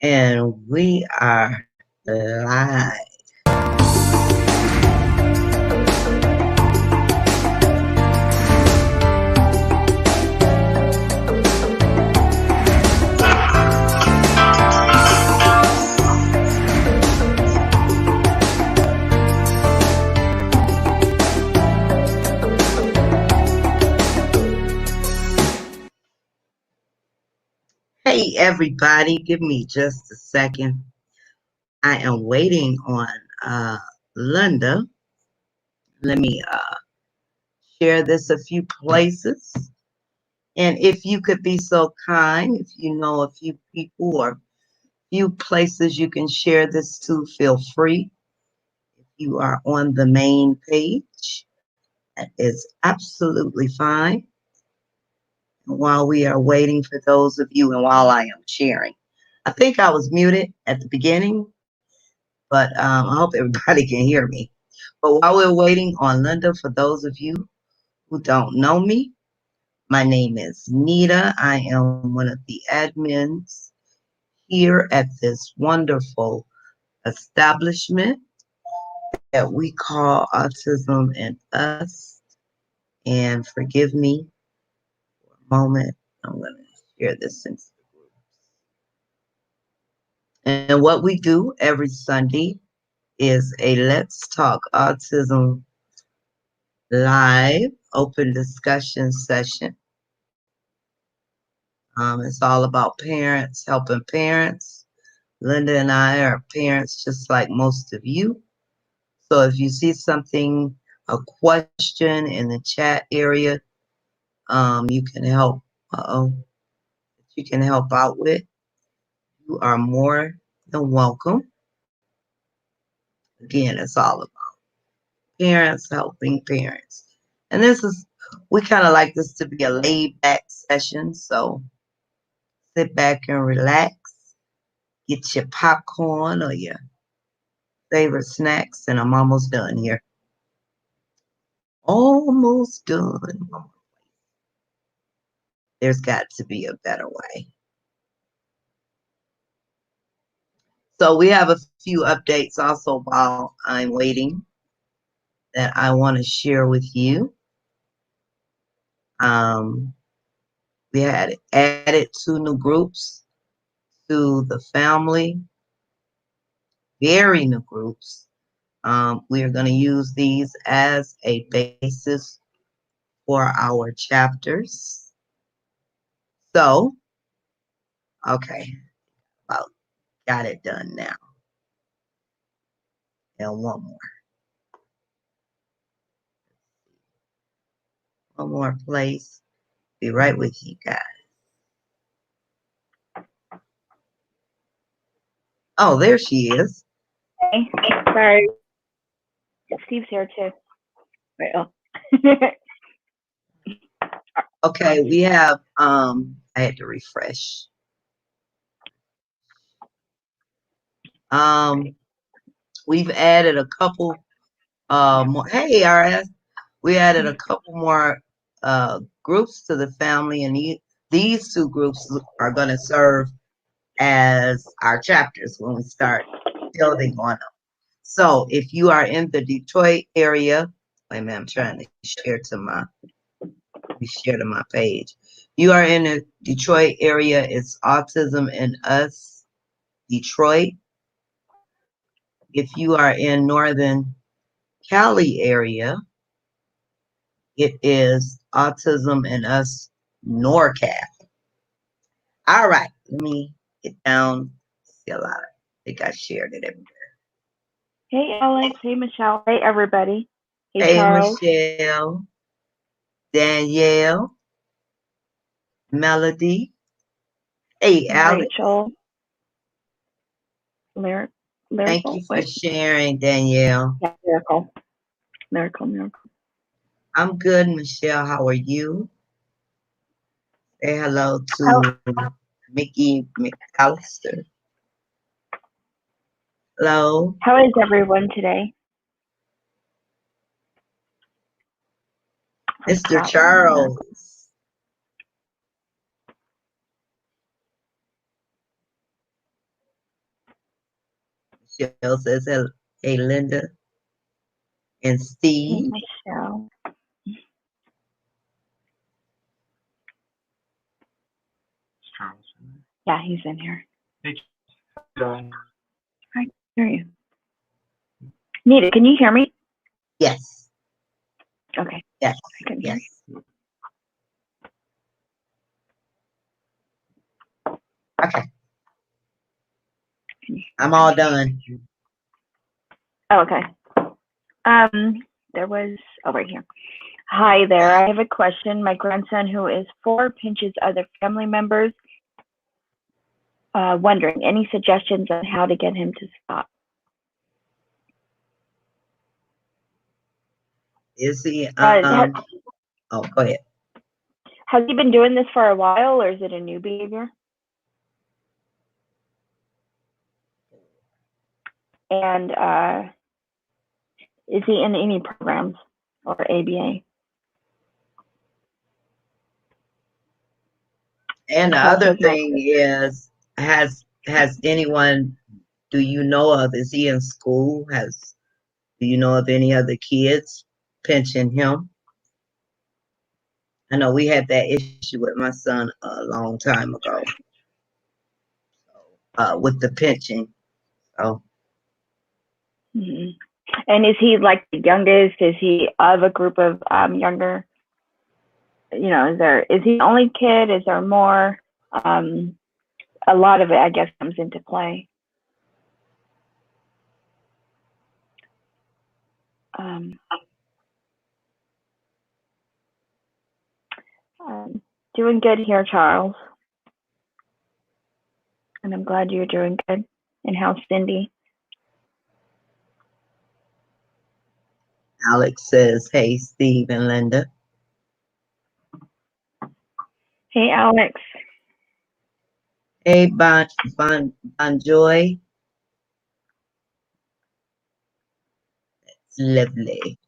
And we are live. Hey, everybody, give me just a second. I am waiting on Linda. Let me share this a few places. And if you could be so kind, if you know a few people or few places you can share this to, feel free. If you are on the main page, that is absolutely fine. And while we are waiting for those of you and while I am sharing, I think I was muted at the beginning, but I hope everybody can hear me. But while we're waiting on Linda, for those of you who don't know me, my name is Nita. I am one of the admins here at this wonderful establishment that we call Autism and Us. And forgive me for a moment. I'm going to share this into the group. And what we do every Sunday is a Let's Talk Autism live open discussion session. It's all about parents, helping parents. Linda and I are parents just like most of you. So if you see something, a question in the chat area, you can help. You can help out with. You are more than welcome. Again, it's all about parents helping parents. And we kind of like this to be a laid back session. So sit back and relax. Get your popcorn or your favorite snacks. And I'm almost done here. Almost done. There's got to be a better way. So we have a few updates also while I'm waiting that I want to share with you. We had added 2 new groups to the family, very new groups. We are going to use these as a basis for our chapters. So, okay, well, got it done now. And one more. One more place. Be right with you guys. Oh, there she is. Hey, sorry. Steve's here too. Wait, oh. Okay, we have I had to refresh. We've added a couple more. Hey, RS. We added a couple more groups to the family, and these 2 groups are going to serve as our chapters when we start building on them. So if you are in the Detroit area, wait a minute, I'm trying to share to my page. You are in the Detroit area, it's Autism and Us Detroit. If you are in Northern Cali area, it is Autism and Us NorCal. All right, let me get down. See a lot. I think I shared it everywhere. Hey, Alex. Hey, Michelle. Hey, everybody. Hey, Charles. Michelle, Danielle, Melody. Hey, Alex. Rachel. Lyrical. Thank you for sharing, Danielle. Yeah, Lyrical. I'm good, Michelle. How are you? Say hello to Mickey McAllister. Hello. How is everyone today? Mr. Charles. Michelle says, hey, Linda and Hey, Steve. Michelle. Yeah, he's in here. I hear you. Nita, can you hear me? Yes. Okay. Yes. I can hear you. Okay. I'm all done. Oh, okay. There was, right here. Hi there. I have a question. My grandson, who is 4, pinches other family members. Wondering, any suggestions on how to get him to stop? Is he, Oh, go ahead. Has he been doing this for a while, or is it a new behavior? And is he in any programs or ABA? And the other thing is, has anyone, do you know of, is he in school? Do you know of any other kids pinching him? I know we had that issue with my son a long time ago, with the pinching. So. Mm-hmm. And is he like the youngest? Is he of a group of younger? You know, is he the only kid? Is there more? A lot of it, I guess, comes into play. Doing good here, Charles. And I'm glad you're doing good. And how's Cindy? Alex says, hey, Steve and Linda. Hey, Alex. Hey, Bonjoy. That's lovely.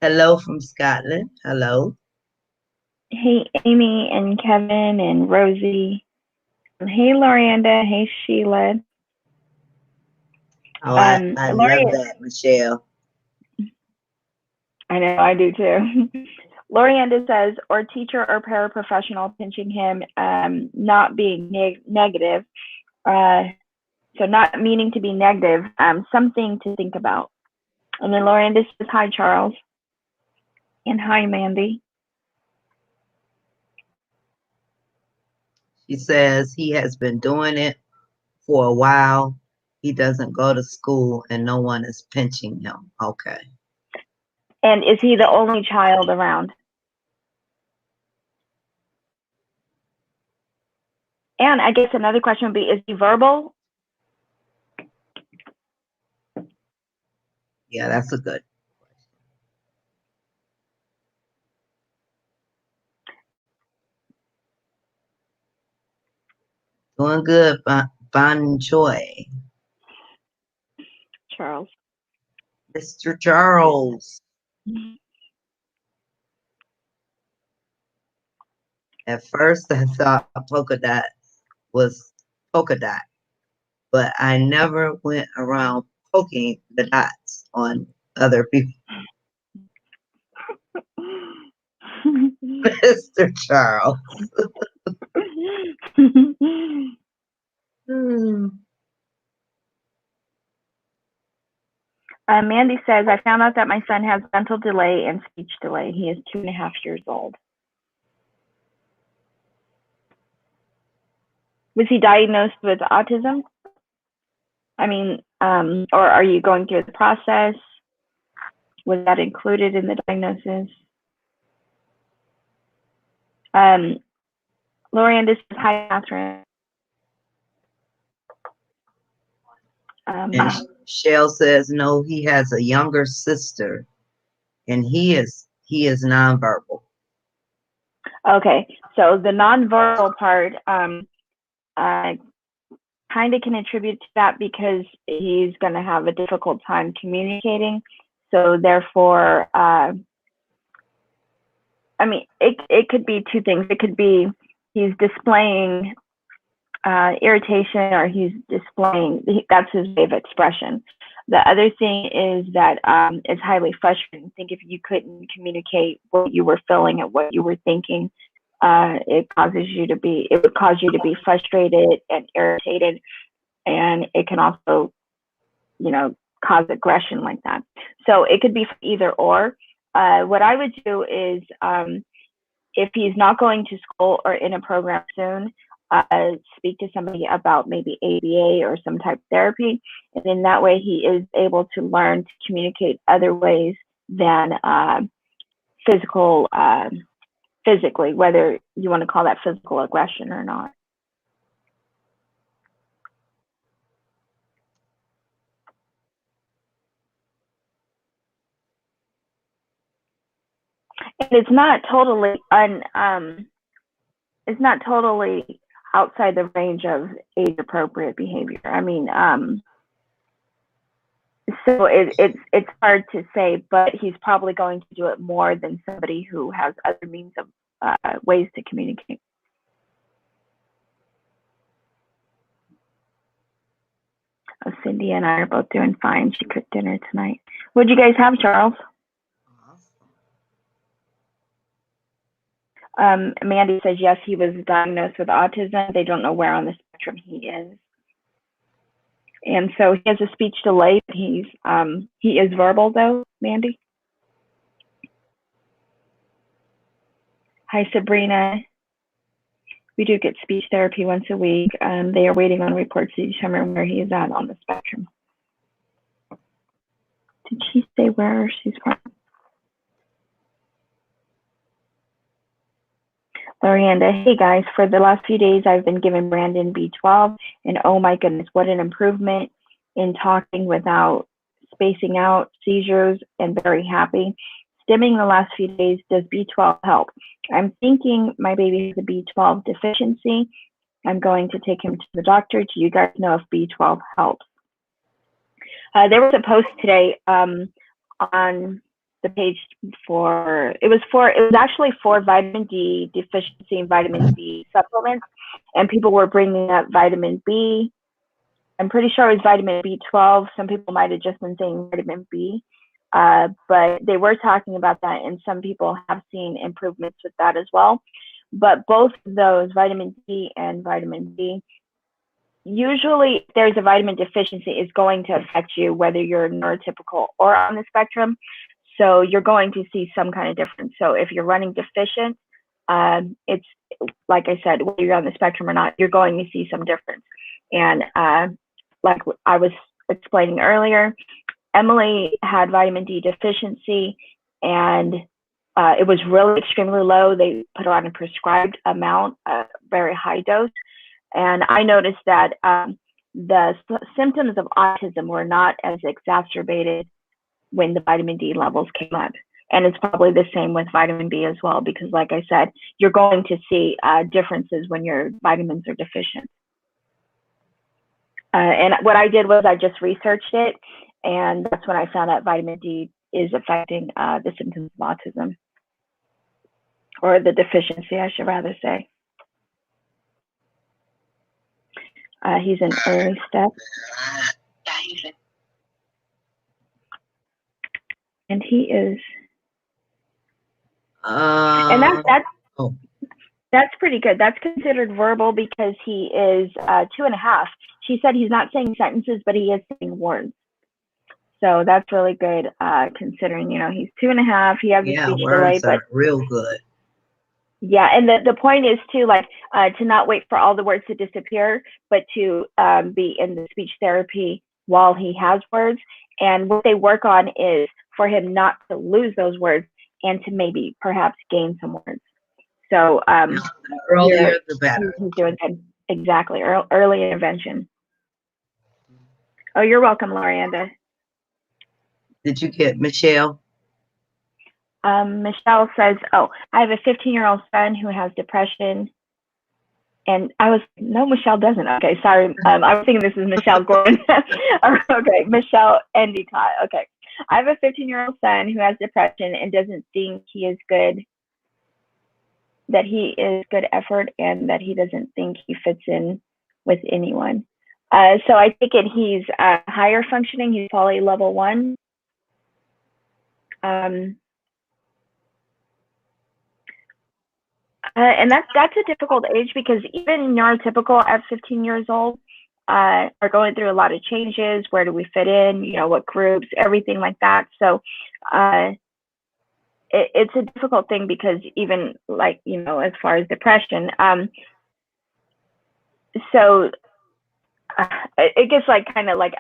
Hello from Scotland. Hello. Hey, Amy and Kevin and Rosie. Hey, Lorianda. Hey, Sheila. Oh, I love that, Michelle. I know, I do too. Lorianda says, or teacher or paraprofessional pinching him, not being negative. So not meaning to be negative, something to think about. And then Lorianda says, hi, Charles. And hi, Mandy. She says he has been doing it for a while. He doesn't go to school and no one is pinching him. Okay. And is he the only child around? And I guess another question would be, is he verbal? Yeah, that's a good question. Doing good, Bonjoy. Charles. Mr. Charles. At first, I thought polka dot was polka dot, but I never went around poking the dots on other people. Mr. Charles. Mandy says, I found out that my son has mental delay and speech delay. He is 2.5 years old. Was he diagnosed with autism? I mean, or are you going through the process? Was that included in the diagnosis? Lorianda says, hi, Catherine. And Michelle says, no, he has a younger sister and he is nonverbal. Okay, so the nonverbal part kind of can attribute to that because he's going to have a difficult time communicating. So therefore, I mean, it could be two things. It could be he's displaying irritation, or he's displaying, that's his way of expression. The other thing is that it's highly frustrating. Think if you couldn't communicate what you were feeling and what you were thinking, it would cause you to be frustrated and irritated, and it can also, cause aggression like that. So it could be either or. What I would do is, if he's not going to school or in a program soon, speak to somebody about maybe ABA or some type of therapy. And in that way, he is able to learn to communicate other ways than physically, whether you want to call that physical aggression or not. And it's not totally outside the range of age appropriate behavior. I mean, so it's hard to say, but he's probably going to do it more than somebody who has other means of ways to communicate. Oh, Cindy and I are both doing fine. She cooked dinner tonight. What did you guys have, Charles? Mandy says yes, he was diagnosed with autism. They don't know where on the spectrum he is. And so he has a speech delay. He is verbal though, Mandy. Hi, Sabrina. We do get speech therapy once a week. They are waiting on reports to determine where he is at on the spectrum. Did she say where she's from? Lorianda, hey guys, for the last few days I've been given Brandon B12, and oh my goodness, what an improvement in talking without spacing out, seizures, and very happy. Stimming the last few days, does B12 help? I'm thinking my baby has a B12 deficiency. I'm going to take him to the doctor. Do you guys know if B12 helps? There was a post today on the page it was actually for vitamin D deficiency and vitamin B supplements, and people were bringing up vitamin B. I'm pretty sure it was vitamin B12. Some people might have just been saying vitamin B, but they were talking about that, and some people have seen improvements with that as well. But both of those, vitamin D and vitamin B, usually if there's a vitamin deficiency, is going to affect you whether you're neurotypical or on the spectrum. So you're going to see some kind of difference. So if you're running deficient, it's like I said, whether you're on the spectrum or not, you're going to see some difference. And like I was explaining earlier, Emily had vitamin D deficiency, and it was really extremely low. They put her on a prescribed amount, a very high dose. And I noticed that the symptoms of autism were not as exacerbated when the vitamin D levels came up. And it's probably the same with vitamin B as well, because like I said, you're going to see differences when your vitamins are deficient. And what I did was I just researched it, and that's when I found out vitamin D is affecting the symptoms of autism, or the deficiency, I should rather say. He's in early steps. And he is, and that's pretty good. That's considered verbal because he is 2.5. She said he's not saying sentences, but he is saying words. So that's really good, considering, he's 2.5. He has a speech delay, but real good. Yeah, and the point is to to not wait for all the words to disappear, but to be in the speech therapy while he has words. And what they work on is for him not to lose those words and to maybe perhaps gain some words. So earlier the better. He's doing good. Exactly, early intervention. Oh, you're welcome, Lorianda. Did you get Michelle? Michelle says, oh, I have a 15-year-old son who has depression. And no, Michelle doesn't. Okay, sorry. I was thinking this is Michelle Gordon. Okay, Michelle Endicott. Okay. I have a 15-year-old son who has depression and doesn't think that he is good effort, and that he doesn't think he fits in with anyone. So I take it he's higher functioning. He's poly level 1. Um, and that's a difficult age because even neurotypical at 15 years old are going through a lot of changes. Where do we fit in? What groups, everything like that. So it's a difficult thing because even like, as far as depression, so it gets like kind of like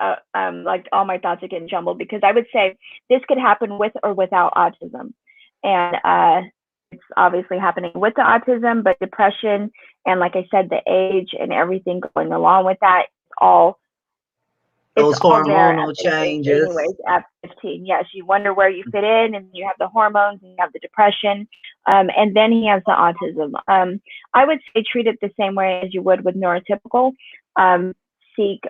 all my thoughts are getting jumbled because I would say this could happen with or without autism. And it's obviously happening with the autism, but depression and like I said, the age and everything going along with that, all it's Those all there hormonal changes. anyways at 15. Yes, you wonder where you fit in, and you have the hormones, and you have the depression, and then he has the autism. I would say treat it the same way as you would with neurotypical. Seek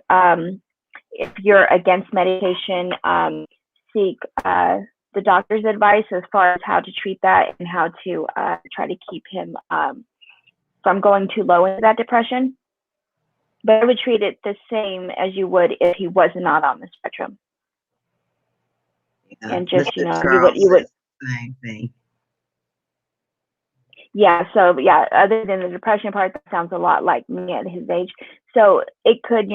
if you're against medication, seek the doctor's advice as far as how to treat that and how to try to keep him from going too low into that depression. But I would treat it the same as you would if he was not on the spectrum. Yeah, And just, Mr. you Charles would, says the same thing. yeah. So yeah, other than the depression part, that sounds a lot like me at his age. So it could,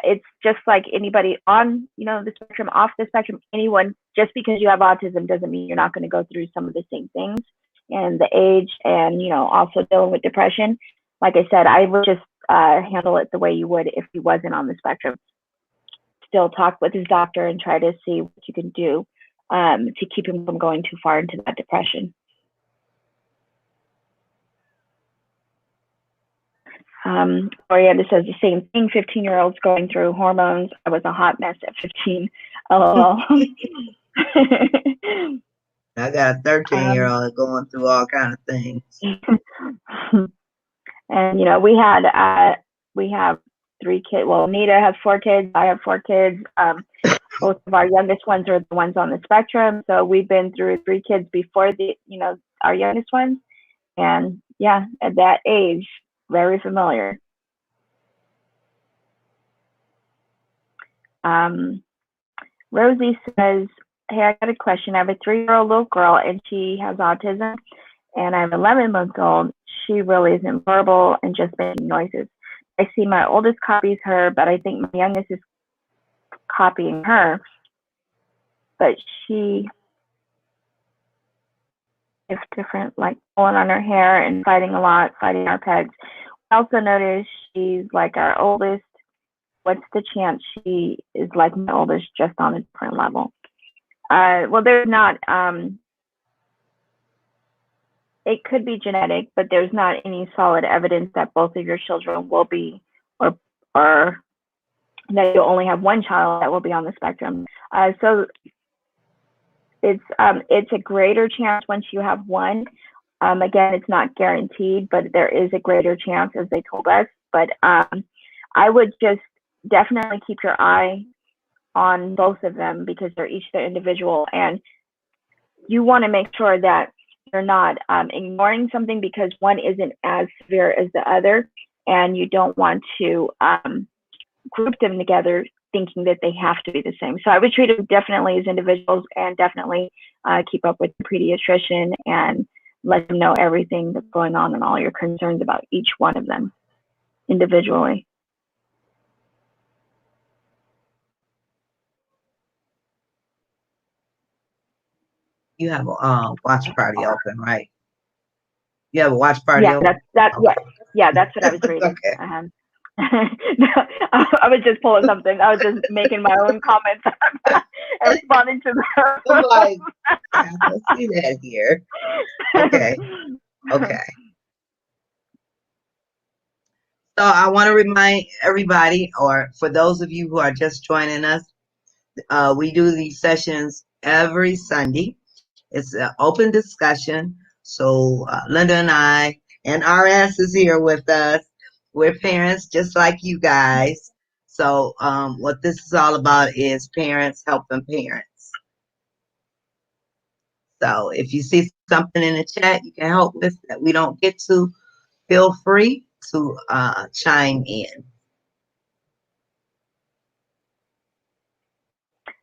it's just like anybody on, the spectrum, off the spectrum, anyone, just because you have autism doesn't mean you're not going to go through some of the same things. And the age and, also dealing with depression. Like I said, I would just handle it the way you would if he wasn't on the spectrum. Still talk with his doctor and try to see what you can do to keep him from going too far into that depression. Orianda says the same thing. 15-year-olds going through hormones. I was a hot mess at 15. LOL. I got a 13-year-old going through all kind of things. And we have 3 kids. Well, Nita has 4 kids. I have 4 kids. Both of our youngest ones are the ones on the spectrum. So we've been through 3 kids before our youngest ones. And yeah, at that age, very familiar. Rosie says, hey, I got a question. I have a 3-year-old little girl and she has autism, and I have an 11-month-old. She really isn't verbal and just making noises. I see my oldest copies her, but I think my youngest is copying her. But she is different, like pulling on her hair and fighting a lot, fighting our pegs. I also noticed she's like our oldest. What's the chance she is like my oldest, just on a different level? Well, there's not. It could be genetic, but there's not any solid evidence that both of your children will be, or that you'll only have one child that will be on the spectrum. So it's a greater chance once you have one. Again, it's not guaranteed, but there is a greater chance, as they told us. But I would just definitely keep your eye on both of them because they're each their individual, and you want to make sure that you're not ignoring something because one isn't as severe as the other, and you don't want to group them together thinking that they have to be the same. So I would treat them definitely as individuals, and definitely keep up with the pediatrician and let them know everything that's going on and all your concerns about each one of them individually. You have a watch party open, right? You have a watch party Yeah, open? yeah, that's what I was reading. Okay. No, I was just pulling something. I was just making my own comments and responding to them. I'm like, I don't see that here. Okay. Okay. So I want to remind everybody, or for those of you who are just joining us, we do these sessions every Sunday. It's an open discussion. So Linda and I and RS is here with us. We're parents just like you guys. So what this is all about is parents helping parents. So if you see something in the chat you can help with that we don't get to, feel free to chime in.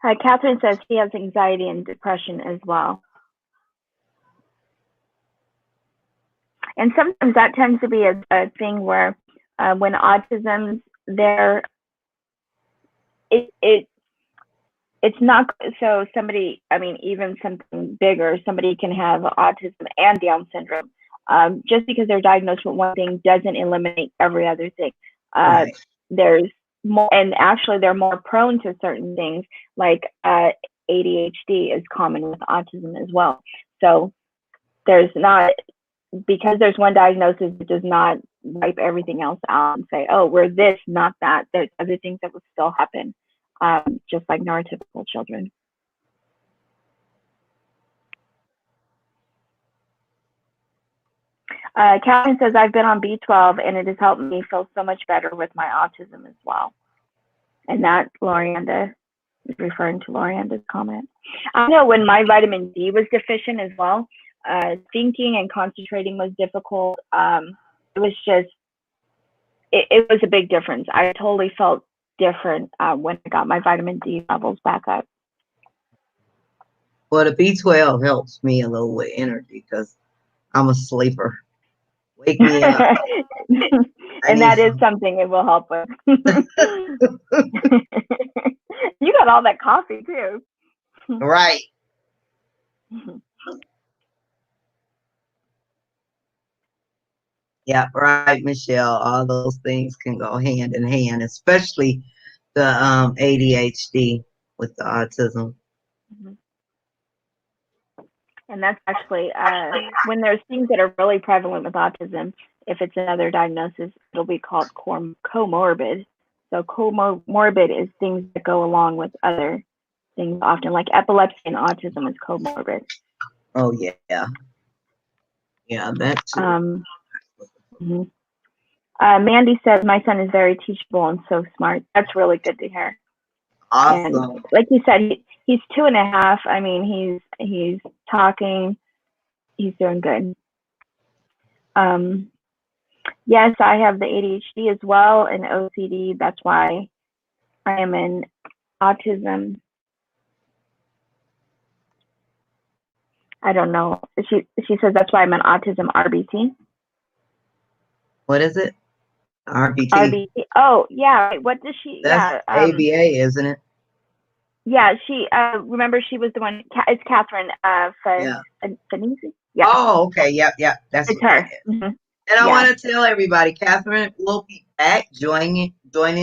Catherine says he has anxiety and depression as well. And sometimes that tends to be a thing where when autism's there, it it's not so somebody, I mean, even something bigger, somebody can have autism and Down syndrome. Just because they're diagnosed with one thing doesn't eliminate every other thing. Right. There's more, and actually they're more prone to certain things, like ADHD is common with autism as well. So there's not, because there's one diagnosis, it does not wipe everything else out and say, oh, we're this, not that. There's other things that will still happen, just like neurotypical children. Catherine says, I've been on B12 and it has helped me feel so much better with my autism as well. And that, Lorianda is referring to Lorianda's comment. I know when my vitamin D was deficient as well, thinking and concentrating was difficult. It was just, it was a big difference. I totally felt different when I got my vitamin D levels back up. Well, the B12 helps me a little with energy because I'm a sleeper. Wake me up. I And need that is some. something it will help with. You got all that coffee too. Right. Yeah, right, Michelle. All those things can go hand in hand, especially the ADHD with the autism. And that's actually when there's things that are really prevalent with autism, if it's another diagnosis, it'll be called comorbid. So comorbid is things that go along with other things often, like epilepsy and autism is comorbid. Oh yeah, yeah, that too. Mm-hmm. Mandy says my son is very teachable and so smart. That's really good to hear. And Awesome. like you said, he's 2.5. I mean, he's talking. He's doing good. Yes, I have the ADHD as well and OCD. That's why I am in autism. I don't know. She says that's why I'm in autism RBT. What is it? RBT. RBT. Oh yeah. What does she? That's Yeah. ABA, isn't it? Yeah. She. Remember, she was the one. It's Catherine. Yeah. Fanisi. Yeah. Oh, okay. Yep, yep. That's It's what that her. is. Mm-hmm. And I Yeah. want to tell everybody, Catherine will be back joining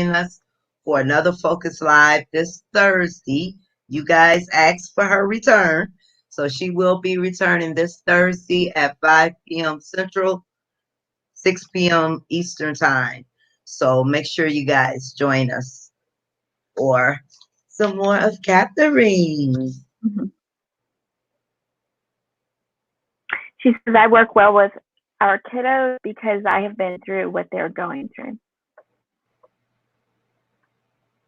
us for another Focus Live this Thursday. You guys asked for her return. So she will be returning this Thursday at 5 p.m. Central, 6 p.m. Eastern Time. So make sure you guys join us for some more of Catherine. Mm-hmm. She says I work well with our kiddos because I have been through what they're going through.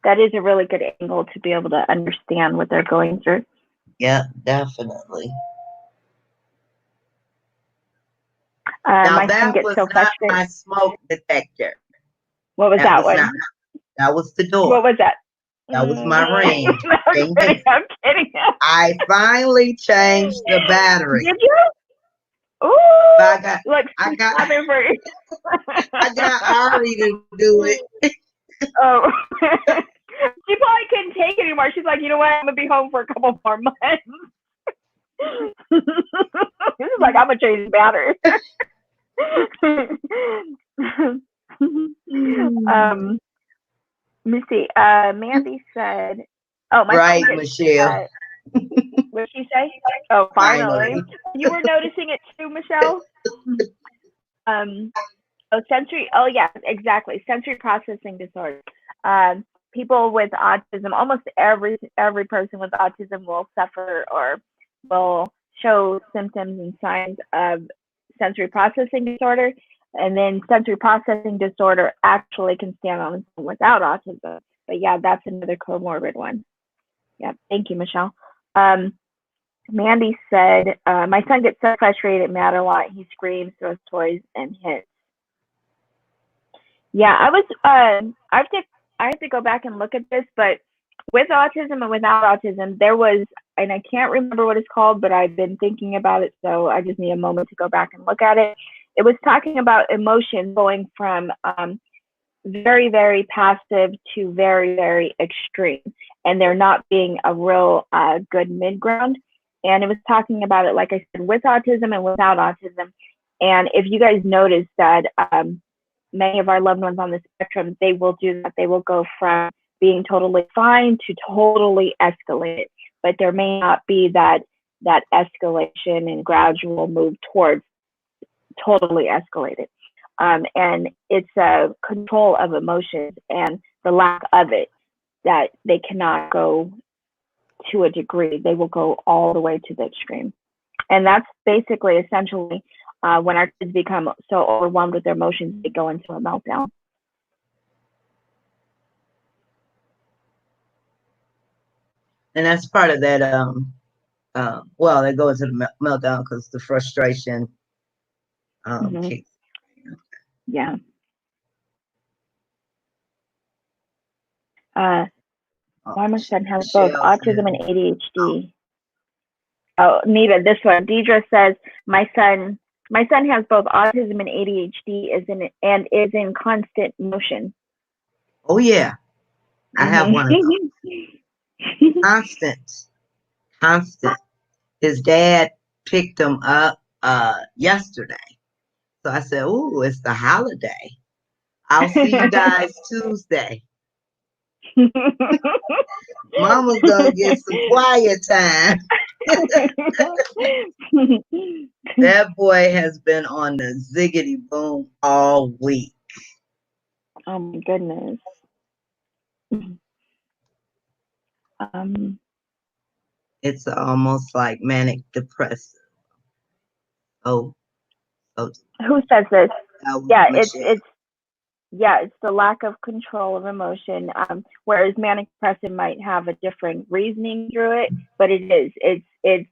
That is a really good angle to be able to understand what they're going through. Yeah, definitely. Now My son that gets was so not frustrated. my smoke detector. What was That that was one? not. That was the door. What was that? That was my ring. I'm kidding. I'm kidding. I finally changed the battery. Did you? Ooh, I got, look, I she's got, clapping for you. I got Ari to do it. Oh. She probably couldn't take it anymore. She's like, you know what? I'm gonna be home for a couple more months. This is like, I'm gonna change the battery. um, let me see. Mandy said, "Oh, my Right, son gets." Michelle. What did she say? Oh, finally. Finally. You were noticing it too, Michelle. Oh, sensory. Oh, yeah, exactly. Sensory processing disorder. People with autism, almost every person with autism will suffer or will show symptoms and signs of sensory processing disorder. And then sensory processing disorder actually can stand on its own without autism. But yeah, that's another comorbid one. Yeah, thank you, Michelle. Mandy said, my son gets so frustrated, mad a lot. He screams, throws toys, and hits. Yeah, I have to go back and look at this, but with autism and without autism, there was, and I can't remember what it's called, but I've been thinking about it, so I just need a moment to go back and look at it. It was talking about emotion going from very, very passive to very, very extreme, and there not being a real good mid ground. And it was talking about it, like I said, with autism and without autism. And if you guys notice that many of our loved ones on the spectrum, they will do that. They will go from being totally fine to totally escalated, but there may not be that escalation and gradual move towards totally escalated. And it's a control of emotions and the lack of it that they cannot go to a degree. They will go all the way to the extreme. And that's basically essentially when our kids become so overwhelmed with their emotions, they go into a meltdown. And that's part of that. Well, they go into the meltdown because the frustration kicks. Yeah. Why my son has both autism and ADHD. Oh, Nita, this one. Deidre says my son has both autism and ADHD and is in constant motion. Oh yeah, I have one of those. Constant. His dad picked him up yesterday, so I said, "Ooh, it's the holiday. I'll see you guys Tuesday. Mama's gonna get some quiet time." That boy has been on the ziggity boom all week. Oh my goodness. It's almost like manic depressive. Oh. Who says this? Yeah, it's the lack of control of emotion. Whereas manic depressive might have a different reasoning through it, but it's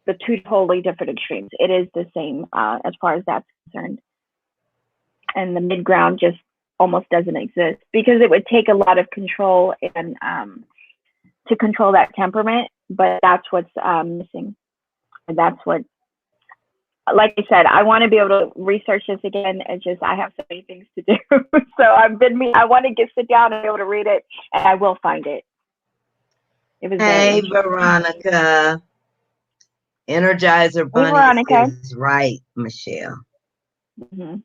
the two totally different extremes. It is the same as far as that's concerned, and the mid ground just almost doesn't exist because it would take a lot of control and to control that temperament. But that's what's missing, and that's what. Like I said, I want to be able to research this again. It's just I have so many things to do. So I want to sit down and be able to read it, and I will find it. Hey, Veronica. Energizer Bunny is right, Michelle. Mm-hmm.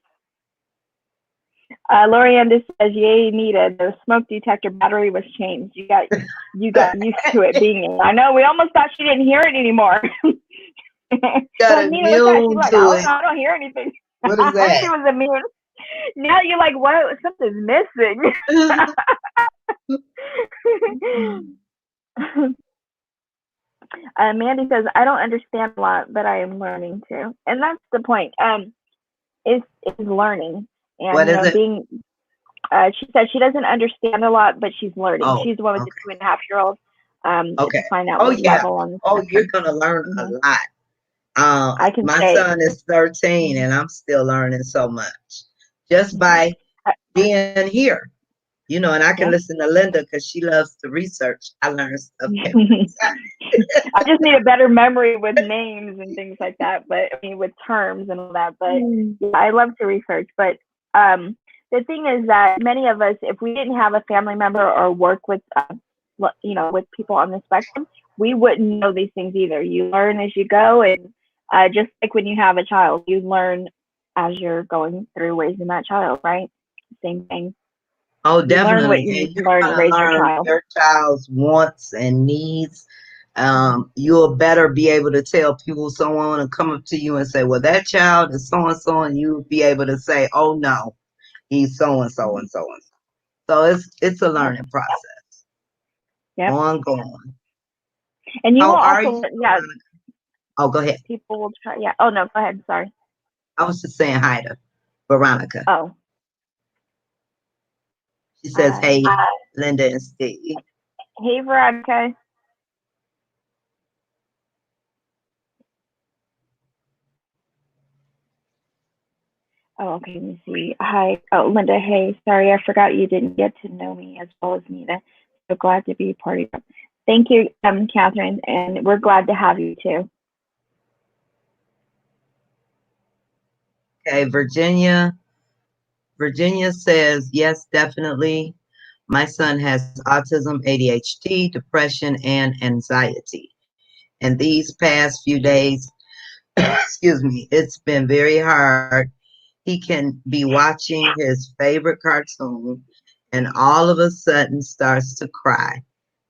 Lorianda says, "Yay, Nita! The smoke detector battery was changed. You got used to it being in. I know. We almost thought she didn't hear it anymore." Got immune like, to it. I don't hear anything. What is that? She was immune. Now you're like, what? Something's missing. Mandy says, "I don't understand a lot, but I am learning to," and that's the point. Is learning and what is it? Being. She says she doesn't understand a lot, but she's learning. She's the one with the 2.5-year-old. Okay. To find out what level on the spectrum. You're gonna learn a lot. I can my son is 13 and I'm still learning so much just by being here, and I can listen to Linda because she loves to research. I learn stuff every time. I just need a better memory with names and things like that, but I mean with terms and all that. But yeah, I love to research. But the thing is that many of us, if we didn't have a family member or work with with people on the spectrum, we wouldn't know these things either. You learn as you go, and just like when you have a child, you learn as you're going through raising that child, right? Same thing. Oh, definitely. You learn what you need to learn to raise your child. Your child's wants and needs. You'll better be able to tell people, someone and come up to you and say, well, that child is so and so, and you'll be able to say, oh no, he's so and so and so and so. So it's a learning process. Yep. Ongoing. And you will also, Oh, go ahead. People will try. Yeah. Oh no, go ahead. Sorry. I was just saying hi to Veronica. Oh. She says, hey, Linda and Steve. Hey, Veronica. Oh, okay. Let me see. Hi. Oh, Linda. Hey, sorry, I forgot you didn't get to know me as well as Nita. So glad to be part of it. Thank you, Catherine, and we're glad to have you too. Okay, Virginia. Virginia says, yes, definitely. My son has autism, ADHD, depression, and anxiety. And these past few days, excuse me, it's been very hard. He can be watching his favorite cartoon and all of a sudden starts to cry,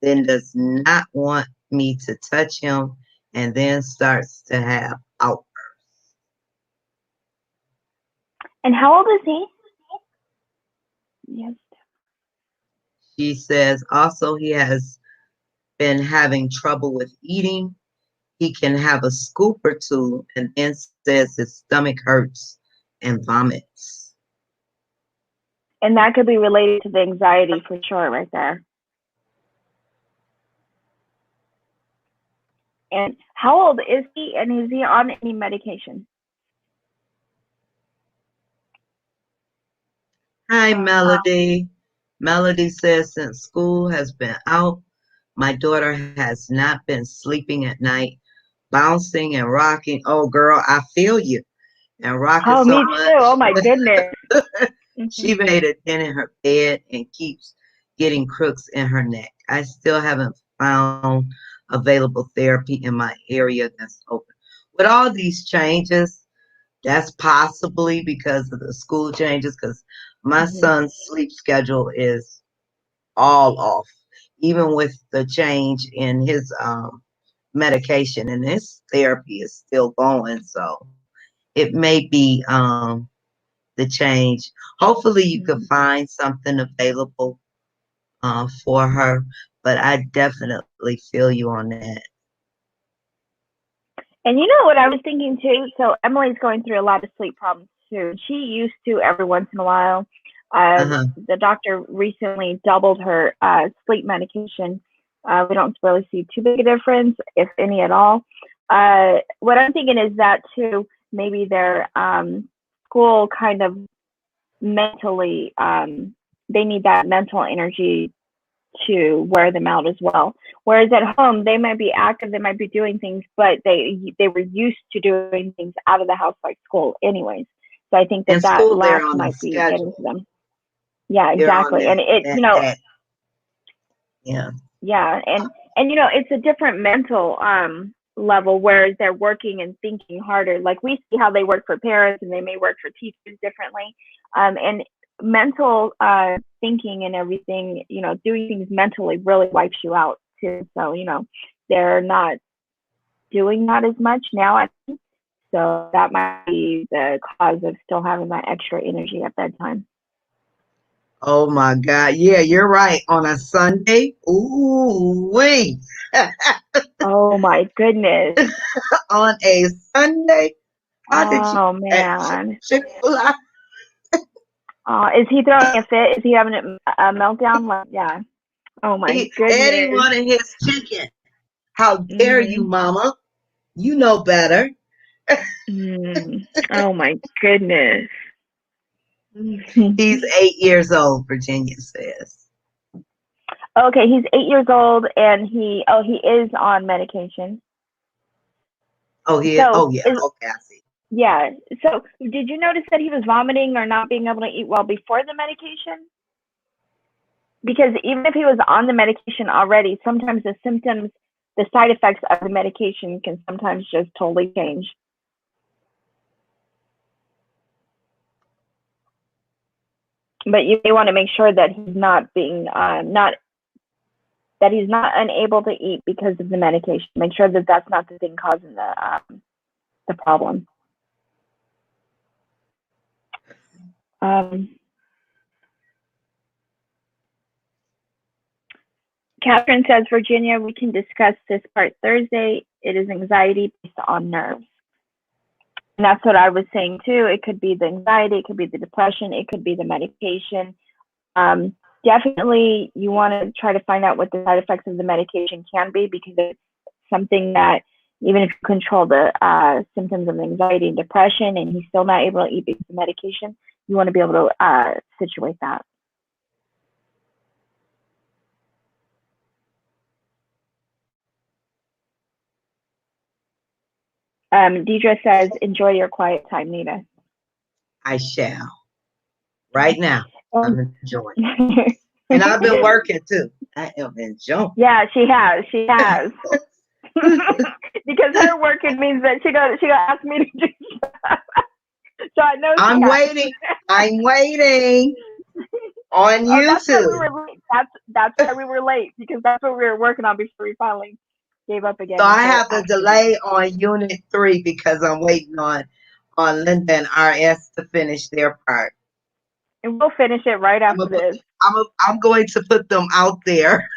then does not want me to touch him, and then starts to have outbursts. And how old is he? Yes. She says also he has been having trouble with eating. He can have a scoop or two and then says his stomach hurts and vomits. And that could be related to the anxiety for sure, right there. And how old is he? And is he on any medication? Hi, Melody. Melody says since school has been out, my daughter has not been sleeping at night, bouncing and rocking. Oh, girl, I feel you. And rocking Oh, so me too. Oh my much. goodness. She made a dent in her bed and keeps getting crooks in her neck. I still haven't found available therapy in my area that's open. With all these changes, that's possibly because of the school changes, because my Mm-hmm. son's sleep schedule is all off, even with the change in his medication, and his therapy is still going. So it may be the change. Hopefully, you could Mm-hmm. find something available for her, but I definitely feel you on that. And you know what I was thinking too? So Emily's going through a lot of sleep problems too. She used to every once in a while. Uh-huh. The doctor recently doubled her sleep medication. We don't really see too big a difference, if any at all. What I'm thinking is that too, maybe their school kind of mentally, they need that mental energy to wear them out as well. Whereas at home, they might be active, they might be doing things, but they were used to doing things out of the house like school, anyways. So I think In that school, they're lack on a might be getting to schedule. them. Yeah, They're on exactly. And it, that act. Yeah. yeah, and it's a different mental level, whereas they're working and thinking harder. Like we see how they work for parents, and they may work for teachers differently. And mental thinking and everything, doing things mentally really wipes you out too. So they're not doing that as much now. I think so that might be the cause of still having that extra energy at bedtime. Oh my God. Yeah, you're right. On a Sunday, ooh wee. Oh my goodness. On a Sunday, how did you Oh at man. Chick-fil-A? Is he throwing a fit? Is he having a meltdown? Like, yeah. Oh my Eddie goodness. wanted his chicken. How dare you, Mhm. Mama? You know better. Oh my goodness. He's 8 years old, Virginia says. Okay, he's 8 years old, and he is on medication. Oh So yeah, is okay, I see. yeah. So did you notice that he was vomiting or not being able to eat well before the medication? Because even if he was on the medication already, sometimes the symptoms, the side effects of the medication can sometimes just totally change. But you may want to make sure that he's not being not that he's not unable to eat because of the medication. Make sure that that's not the thing causing the problem. Um, Catherine says, Virginia, we can discuss this part Thursday. It is anxiety based on nerves. And that's what I was saying too. It could be the anxiety, it could be the depression, it could be the medication. Definitely, you want to try to find out what the side effects of the medication can be, because it's something that even if you control the symptoms of anxiety and depression, and he's still not able to eat because of medication, you want to be able to situate that. Deidre says, enjoy your quiet time, Nita. I shall. Right now, I'm Um, enjoying. And I've been working too. I am enjoying. yeah, she has. She has. Because her working means that she gonna ask me to do stuff. So I know she I'm has. waiting. I'm waiting on Oh, that's why we YouTube. were late. That's why we were late, because that's what we were working on before we finally gave up So again I until have a after this. delay on Unit 3 because I'm waiting on Linda and RS to finish their part. And we'll finish it right I'm a, after this. I'm going to put them out there.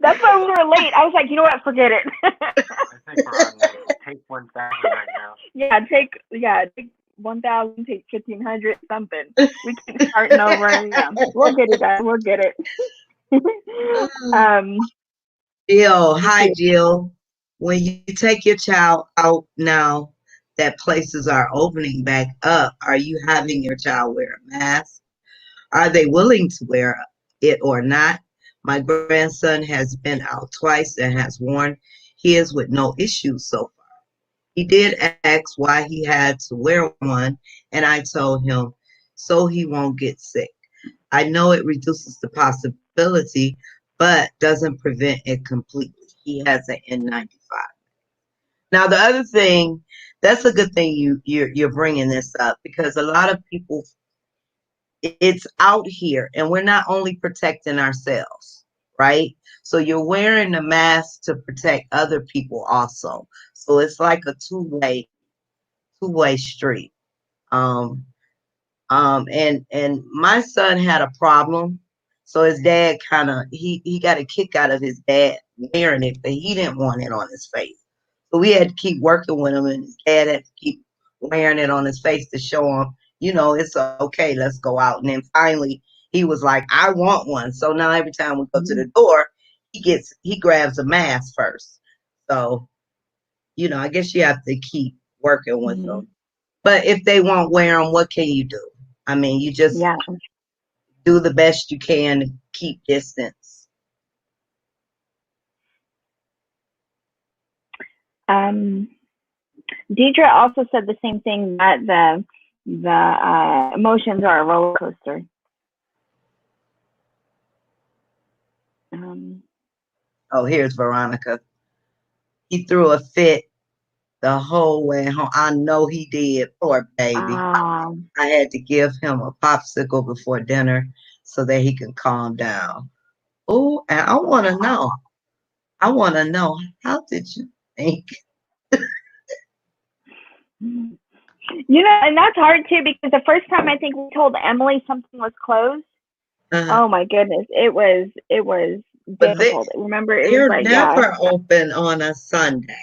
That's why we were late. I was like, you know what? Forget it. I think we're on like take 1,000 right now. Take 1,000, take 1,500, something. We keep starting over. Yeah, we'll get it done. We'll get it. um, Jill, let's hi see. Jill. When you take your child out now that places are opening back up, are you having your child wear a mask? Are they willing to wear it or not? My grandson has been out twice and has worn his with no issues so far. He did ask why he had to wear one, and I told him so he won't get sick. I know it reduces the possibility, but doesn't prevent it completely. He has an N95. Now, the other thing, that's a good thing you're bringing this up, because a lot of people, it's out here, and we're not only protecting ourselves, right? So you're wearing the mask to protect other people also. So it's like a two-way street. Um, and my son had a problem, so his dad he got a kick out of his dad wearing it, but he didn't want it on his face. So we had to keep working with him, and his dad had to keep wearing it on his face to show him, it's okay, let's go out. And then finally he was like, I want one. So now every time we go to the door, he grabs a mask first. So, I guess you have to keep working with Mm-hmm. them. But if they won't wear them, what can you do? I mean, you just Yeah. do the best you can to keep distance. Um, Deidre also said the same thing, that the emotions are a roller coaster. Um, Oh, here's Veronica. He threw a fit the whole way home. I know he did. Poor baby. um, I had to give him a popsicle before dinner so that he can calm down. Oh, and I want to know. How did you think? and that's hard too, because the first time I think we told Emily something was closed. Uh, Oh my goodness, it was but difficult. Remember, it was they're like, never open on a Sunday.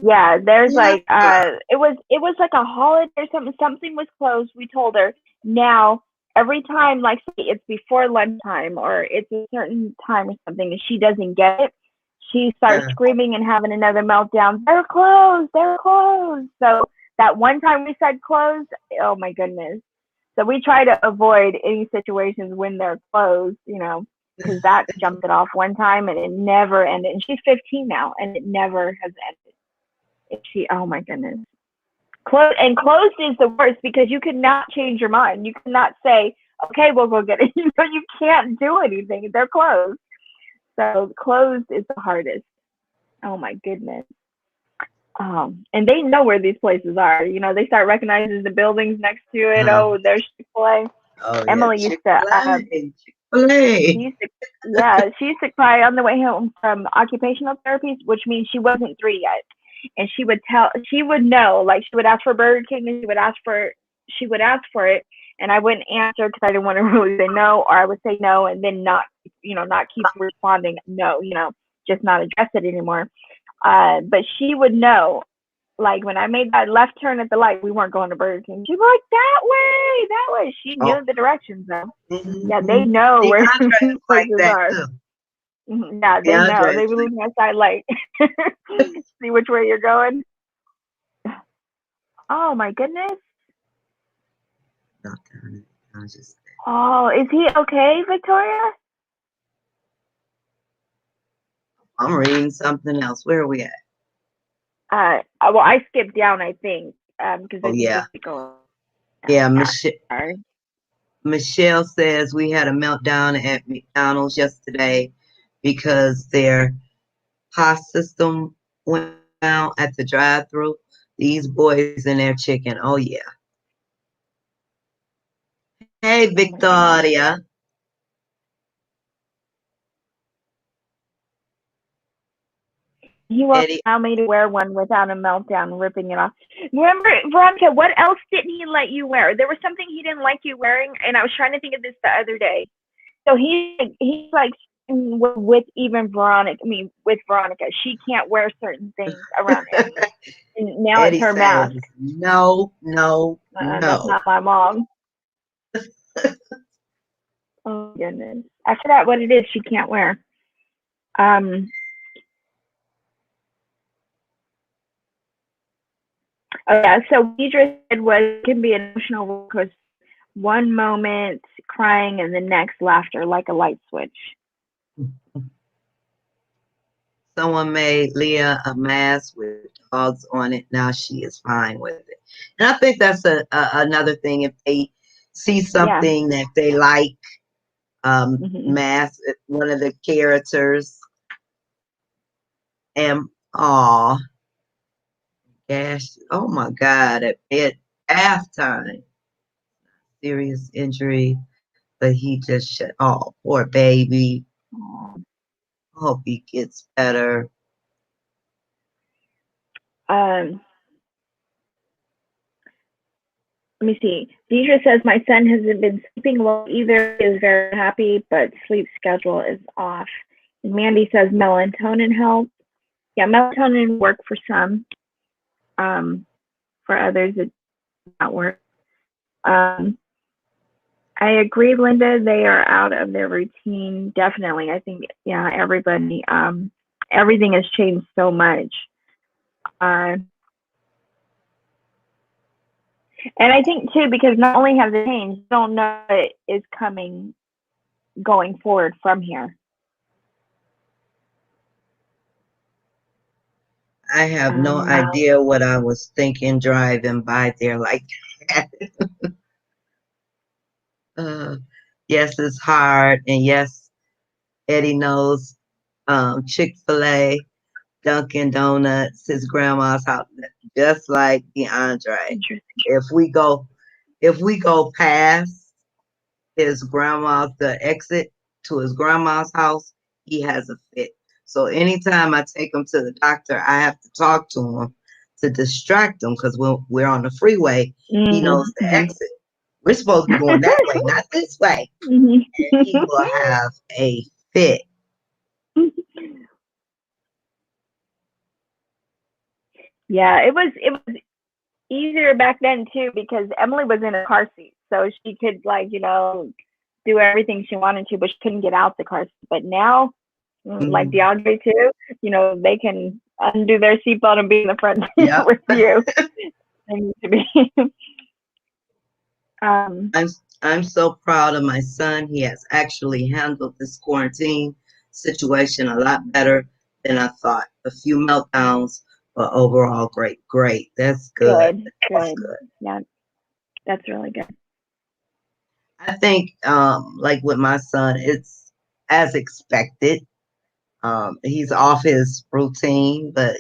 yeah, there's like Never. it was like a holiday or something. Something was closed. We told her. Now every time, like, say it's before lunchtime or it's a certain time or something, and she doesn't get it, she starts Uh, screaming and having another meltdown. They're closed. They're closed. So that one time we said closed, oh my goodness. So we try to avoid any situations when they're closed, because that jumped it off one time and it never ended. And she's 15 now, and it never has ended. Oh my goodness. Closed is the worst, because you cannot change your mind. You cannot say, okay, we'll go get it. You can't do anything. They're closed. So closed is the hardest. Oh my goodness. And they know where these places are. They start recognizing the buildings next to it. uh, Oh, there's Chick-fil-A. oh yeah, Emily used to, Chick-fil-A, Chick-fil-A. she used to, yeah, she used to cry on the way home from occupational therapy, which means she wasn't 3 yet. And she would know, like, she would ask for Burger King, and she would ask for it, and I wouldn't answer because I didn't want to really say no, or I would say no and then not keep responding no, just not address it anymore. But she would know, like, when I made that left turn at the light, we weren't going to Burger King. She'd be like, that way, that way. She Oh, knew the directions though. Yeah, they mm-hmm. know where DeAndre these is like places that are. too. Yeah, they know. DeAndre They is be like, looking outside like, see which way you're going. Oh my goodness. not doing it. I was just, Oh, is he okay, Victoria? I'm reading something else. Where are we at? Well, I skipped down, I think, because Oh I think yeah, this is going. yeah. Sorry. Michelle says we had a meltdown at McDonald's yesterday because their POS system went down at the drive-through. These boys and their chicken. Oh yeah. Hey Oh my goodness. Victoria. He won't Eddie. allow me to wear one without a meltdown, ripping it off. Remember, Veronica, what else didn't he let you wear? There was something he didn't like you wearing, and I was trying to think of this the other day. So he's like with even Veronica. I mean, with Veronica, she can't wear certain things around Eddie, and now it's Eddie her says mask. no, no, That's no. not my mom. Oh goodness, I forgot what it is she can't wear. Um. Oh yeah. So Deidre said was it can be an emotional roller coaster. One moment crying and the next laughter, like a light switch. Someone made Leah a mask with dogs on it. Now she is fine with it. And I think that's another thing. If they see Yeah. something that they like, Mm-hmm. mask one of the characters, and oh gosh, oh my God, at halftime, serious injury, but he just shut. Oh, poor baby. Hope he gets better. Um, let me see. Deidre says my son hasn't been sleeping well either. He is very happy, but sleep schedule is off. And Mandy says melatonin helps. Yeah, melatonin work for some. For others it does not work. I agree, Linda. They are out of their routine. Definitely. I think yeah, everybody. Everything has changed so much. Uh, and I think too, because not only have they changed, you don't know what is coming going forward from here. I have no idea what I was thinking driving by there like that. Yes, it's hard, and yes, Eddie knows Chick-fil-A, Dunkin' Donuts, his grandma's house, just like DeAndre. If we go, if we go past his grandma's, the exit to his grandma's house, he has a fit. So anytime I take him to the doctor, I have to talk to him to distract him because we're on the freeway. He knows the exit. We're supposed to be going that way, not this way. And he will have a fit. Yeah, it was easier back then too because Emily was in a car seat, so she could like do everything she wanted to, but she couldn't get out the car seat. But now, like DeAndre too, they can undo their seatbelt and be in the front seat with you. They need to be. I'm so proud of my son. He has actually handled this quarantine situation a lot better than I thought. A few meltdowns, but overall great. Great. That's good. That's good. Yeah, that's really good. I think like with my son, it's as expected. He's off his routine, but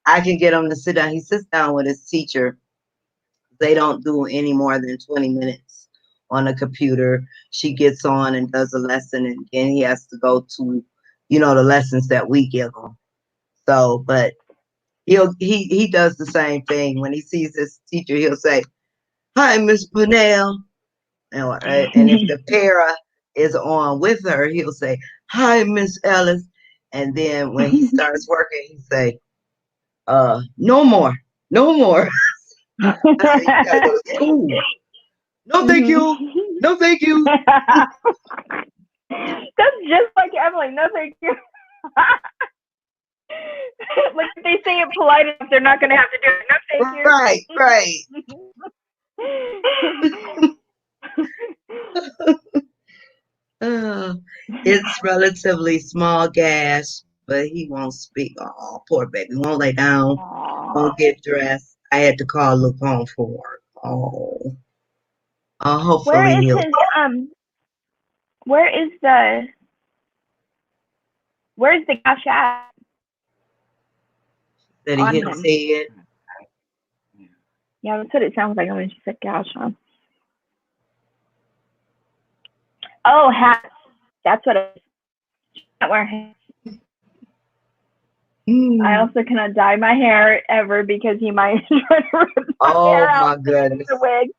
I can get him to sit down. He sits down with his teacher. They don't do any more than 20 minutes on a computer. She gets on and does a lesson, and then he has to go to, the lessons that we give him. So, but he does the same thing. When he sees his teacher, he'll say, "Hi, Miss Purnell," and if the para is on with her, he'll say, "Hi, Miss Ellis," and then when he starts working, he say, "No more, no more." I said, "You gotta go to school." No, thank you. No, thank you. That's just like Emily. No, thank you. Like if they say it polite enough, they're not going to have to do it. No, thank you. Right. It's relatively small gas, but he won't speak. Oh, poor baby. Won't lay down, Aww. won't get dressed. I had to call Luke home for her. Oh, Where hopefully is he'll. his where is the where's the gash at That he on hit his him? head. Yeah, that's what it sounds like when she said gash on. Oh, hats. That's what it is. She can't wear hats. I also cannot dye my hair ever because he might try to rip my hair Oh out my and put it in goodness. the wig.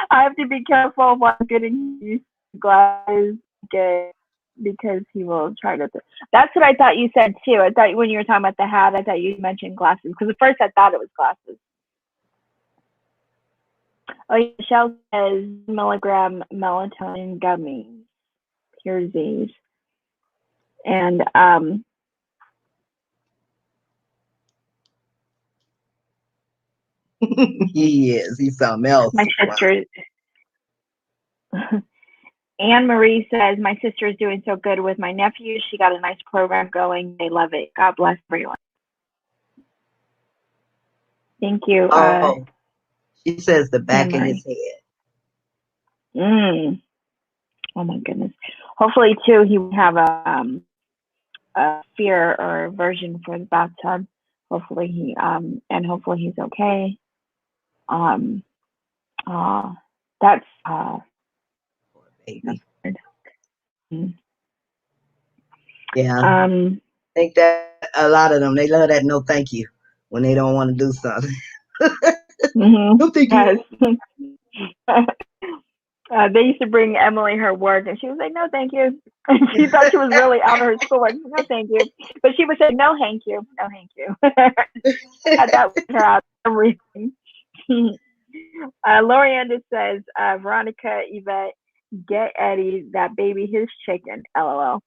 I have to be careful while I'm getting used to glasses because he will try to. That's what I thought you said too. I thought when you were talking about the hat, I thought you mentioned glasses because at first I thought it was glasses. Oh, yeah, Michelle says milligram melatonin gummies. Here's these. And He is. He's something else. my sister, Anne Marie says, my sister is doing so good with my nephews. She got a nice program going. They love it. God bless everyone. Thank you, Oh, she says the back Anne of Marie. his head. Oh my goodness. Hopefully, too, he would have a fear or aversion for the bathtub. Hopefully hopefully he's okay. That's Poor baby. mm. Yeah. I think that a lot of them, they love that no thank you when they don't want to do something. No thank Yes. you. They used to bring Emily her work, and she was like, "No, thank you." And she thought she was really out of her schoolwork. No, thank you. But she would say, "No, thank you. No, thank you." Had that with her out for some reason. Lorianda says, "Veronica, Yvette, get Eddie that baby his chicken." LOL.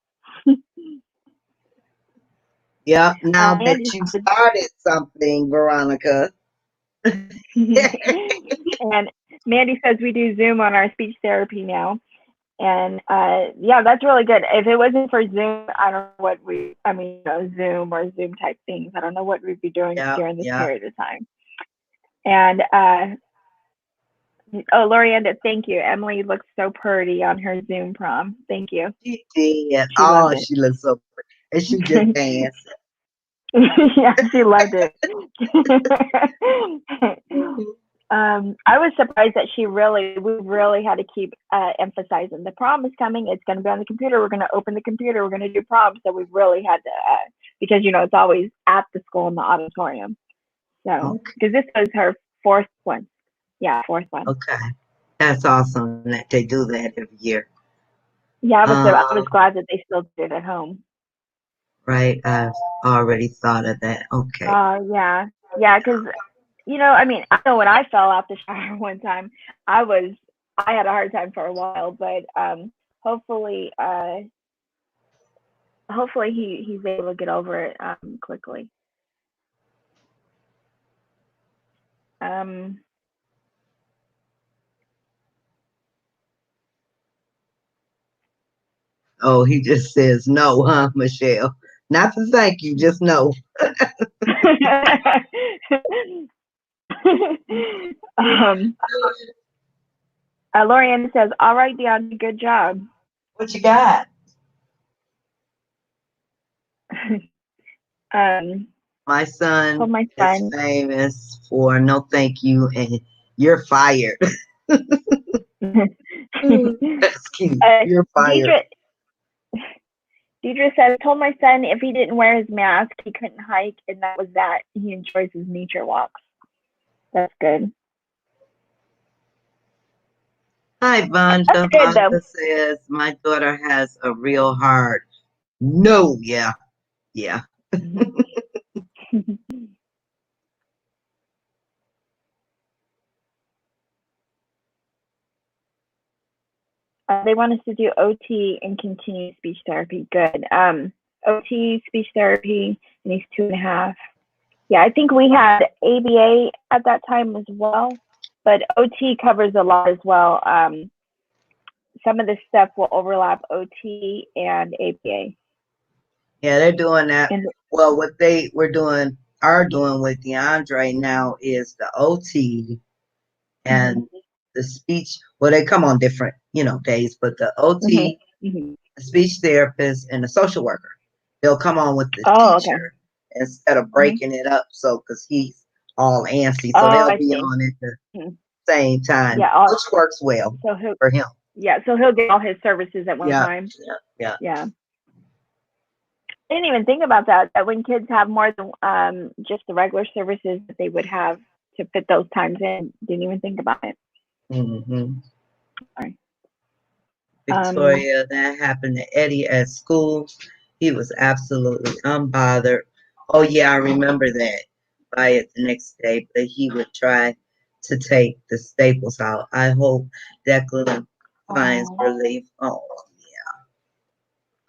Yeah, now that Andy, you started something, Veronica. and Mandy says we do Zoom on our speech therapy now. And yeah, that's really good. If it wasn't for Zoom, I don't know what Zoom or Zoom type things. I don't know what we'd be doing during this Yeah. period of time. And Lorianda, thank you. Emily looks so pretty on her Zoom prom. Thank you. She did. She loved She looks so pretty. And she just it. danced. Yeah, she loved it. I was surprised that we really had to keep emphasizing the prom is coming. It's going to be on the computer. We're going to open the computer. We're going to do prom. So we really had to, because, it's always at the school in the auditorium. So, because this was her fourth one. Yeah, fourth one. Okay. That's awesome that they do that every year. Yeah, I was glad that they still did it at home. Right. I've already thought of that. Okay. Yeah. Yeah, because I know when I fell out the shower one time, I had a hard time for a while, but hopefully he's able to get over it quickly. Oh, he just says no, huh, Michelle? Not to thank you, just no. Lorianne says, "All right, Deanna, good job." What you got? My son is famous for no thank you and you're fired. That's cute. You're fired. Deidre said, "Told my son if he didn't wear his mask, he couldn't hike, and that was that. He enjoys his nature walks." That's good. Hi, Vonda. Vonda says, my daughter has a real heart. No, yeah. They want us to do OT and continued speech therapy. Good. OT, speech therapy, and he's 2.5. Yeah, I think we had ABA at that time as well, but OT covers a lot as well. Some of this stuff will overlap OT and ABA. Yeah, they're doing that. And Well, what they are doing with DeAndre now is the OT mhm, and the speech. Well, they come on different, days, but the mhm, OT, mhm. the speech therapist, and the social worker, they'll come on with the Oh, okay. teacher instead of Mhm. breaking it up. So, because he's all antsy, so Oh, they'll I be see. on at the Mhm. same time, Yeah. which works well So he'll for him. so he'll get all his services at one Yeah, time. yeah, yeah. Yeah. I didn't even think about that. That when kids have more than just the regular services that they would have to fit those times in. Didn't even think about it. Hmm. Sorry. Um. Victoria, that happened to Eddie at school. He was absolutely unbothered. Oh, yeah, I remember that. By it the next day, but he would try to take the staples out. I hope Declan finds Oh. relief. Oh,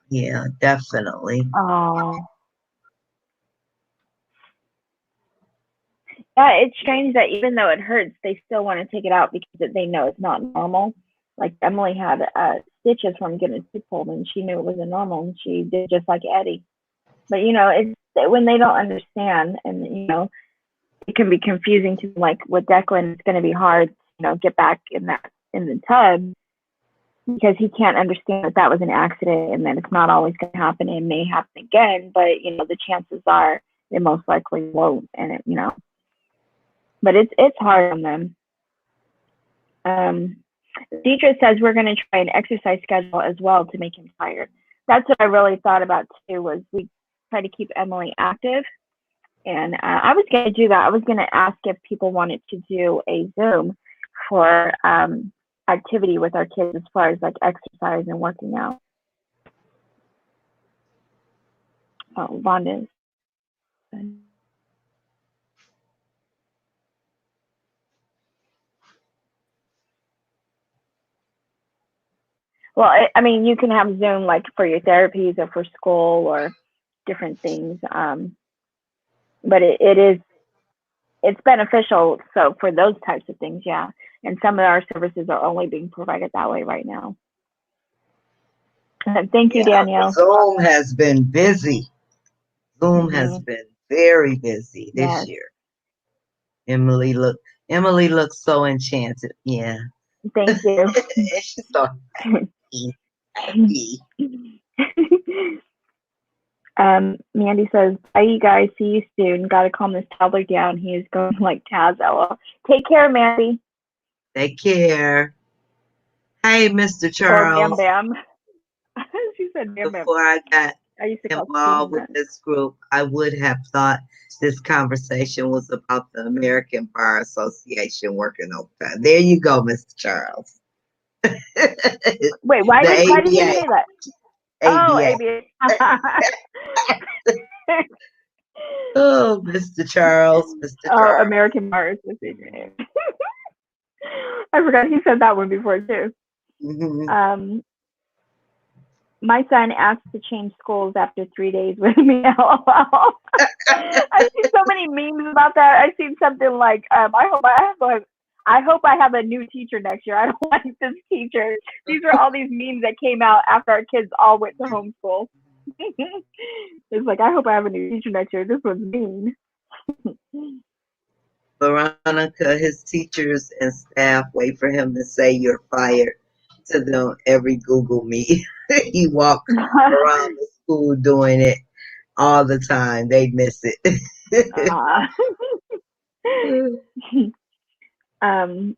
yeah, definitely. Oh. Yeah, it's strange that even though it hurts, they still want to take it out because they know it's not normal. Like Emily had stitches from getting a tooth pulled, and she knew it wasn't normal, and she did just like Eddie. But it's when they don't understand, and it can be confusing to them. Like with Declan, it's going to be hard, get back in the tub because he can't understand that that was an accident and that it's not always going to happen. It may happen again, but the chances are it most likely won't, and but it's hard on them. Um, Deidre says we're going to try an exercise schedule as well to make him tired. That's what I really thought about too. Was we try to keep Emily active, and I was going to do that. I was going to ask if people wanted to do a Zoom for activity with our kids as far as like exercise and working out. Oh, Vonda's. Well, I mean, you can have Zoom like for your therapies or for school or different things. But it's beneficial. So for those types of things, yeah. And some of our services are only being provided that way right now. Thank you, Yeah, Danielle. Zoom has been busy. Zoom has Mm-hmm. been very busy this Yes. year. Emily looks so enchanted. Yeah. Thank you. And she's so happy. Mandy says, "Bye, you guys. See you soon. Got to calm this toddler down. He is going like Taz. LOL. Take care, Mandy." Take care. Hey, Mr. Or Bam Charles. Bam. She said Bam Bam. Before I got I used to call involved Steven with that. this group, I would have thought this conversation was about the American Bar Association working overtime. There you go, Mr. Charles. The Wait, why did you ABA. say that? Oh, ABA. ABA. Oh, Mr. Charles, Mr. Oh, Charles. American Bar Association. I forgot he said that one before too. Mhm. Um, my son asked to change schools after 3 days with me. LOL. I've seen so many memes about that. I've seen something like, I hope I have a new teacher next year. I don't like this teacher. These are all these memes that came out after our kids all went to homeschool. It's like, I hope I have a new teacher next year. This was mean. Veronica, his teachers and staff wait for him to say you're fired to them every Google Meet. He walk around the school doing it all the time. They miss it. uh, um,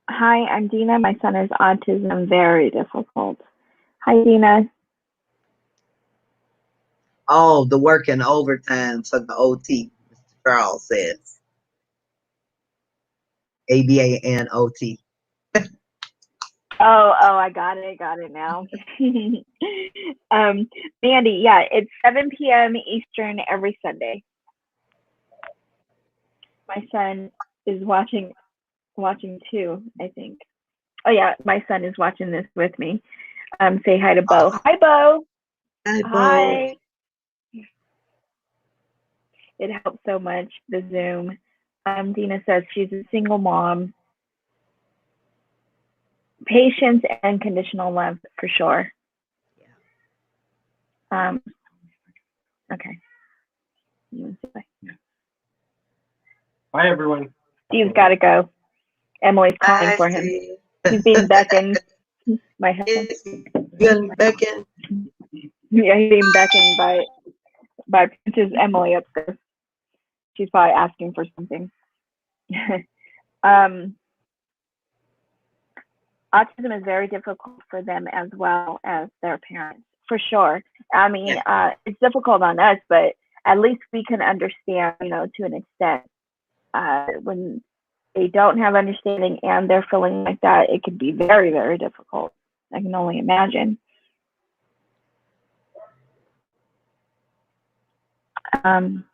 Hi, I'm Dina. My son has autism, very difficult. Hi, Dina. Oh, the working overtime for the OT, Mr. Charles says. ABA and OT. I got it now. Mandy, yeah, it's 7 p.m. Eastern every Sunday. My son is watching too, I think. Oh yeah, my son is watching this with me. Say hi to Bo. Awesome. Hi, Bo. Hi, Bo. Hi. It helps so much, the Zoom. Dina says she's a single mom. Patience and conditional love for sure. Um, Okay. Bye, everyone. Steve's got to go. Emily's calling I for him. see. He's being beckoned. My husband. Is good Beckin. Yeah, he's being beckoned by Princess Emily upstairs. She's probably asking for something. um, Autism is very difficult for them as well as their parents, for sure. I mean, Yeah. it's difficult on us, but at least we can understand, to an extent. When they don't have understanding and they're feeling like that, it can be very, very difficult. I can only imagine. Um,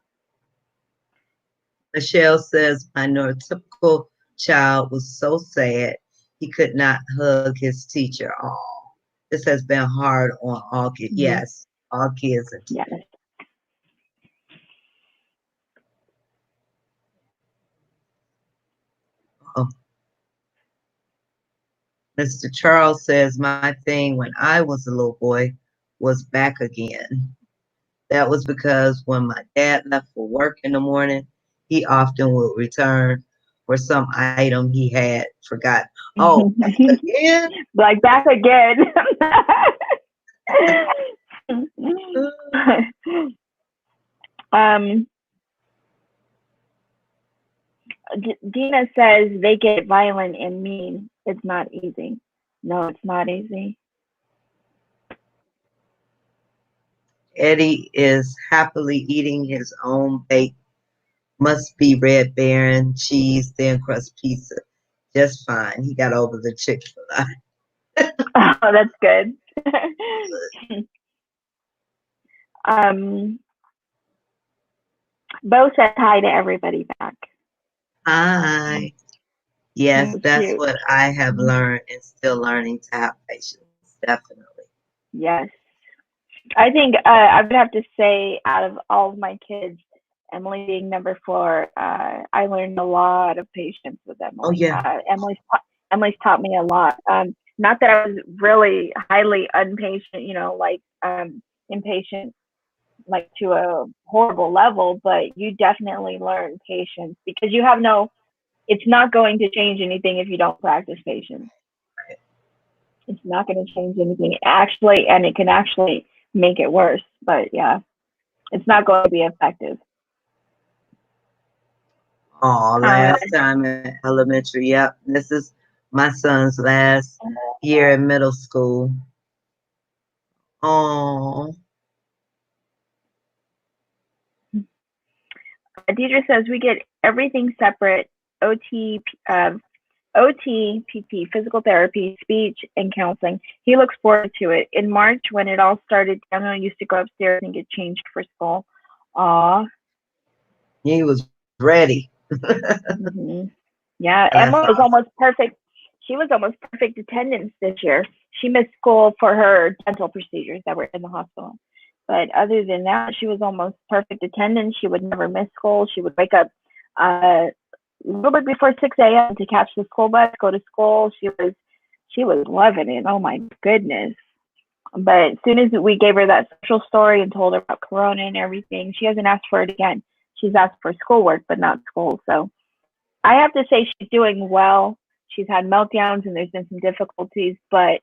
Michelle says my neurotypical child was so sad he could not hug his teacher. Oh, this has been hard on all kids. Yes, all kids and yes. teachers. Oh, Mr. Charles says my thing when I was a little boy was back again. That was because when my dad left for work in the morning, he often would return for some item he had forgotten. Oh, back again? Like back again. um, Dina says they get violent and mean. It's not easy. No, it's not easy. Eddie is happily eating his own baked, must be Red Baron cheese, thin crust pizza. Just fine. He got over the Chick-fil-A. Oh, that's good. um, Bo says hi to everybody back. Hi. Yes, So that's cute. what I have learned and still learning to have patience. Definitely. Yes. I think I would have to say, out of all of my kids, Emily being number 4, I learned a lot of patience with Oh, Emily. yeah. Emily's taught me a lot. Not that I was really highly impatient, like impatient, like to a horrible level, but you definitely learn patience because you have no. It's not going to change anything if you don't practice patience. It's not going to change anything actually, and it can actually make it worse. But yeah, it's not going to be effective. Oh, Uh, last time in elementary. Yep. This is my son's last year in middle school. Oh, Deidre says we get everything separate: OT, OT, PT, physical therapy, speech, and counseling. He looks forward to it. In March, when it all started, Daniel used to go upstairs and get changed for school. Aw. he was ready. Mm-hmm. Yeah, That's Emma was awesome. almost perfect. She was almost perfect attendance this year. She missed school for her dental procedures that were in the hospital. But other than that, she was almost perfect attendance. She would never miss school. She would wake up a little bit before 6 a.m. to catch the school bus, go to school. She was loving it. Oh my goodness. But as soon as we gave her that social story and told her about Corona and everything, she hasn't asked for it again. She's asked for schoolwork, but not school. So I have to say she's doing well. She's had meltdowns and there's been some difficulties, but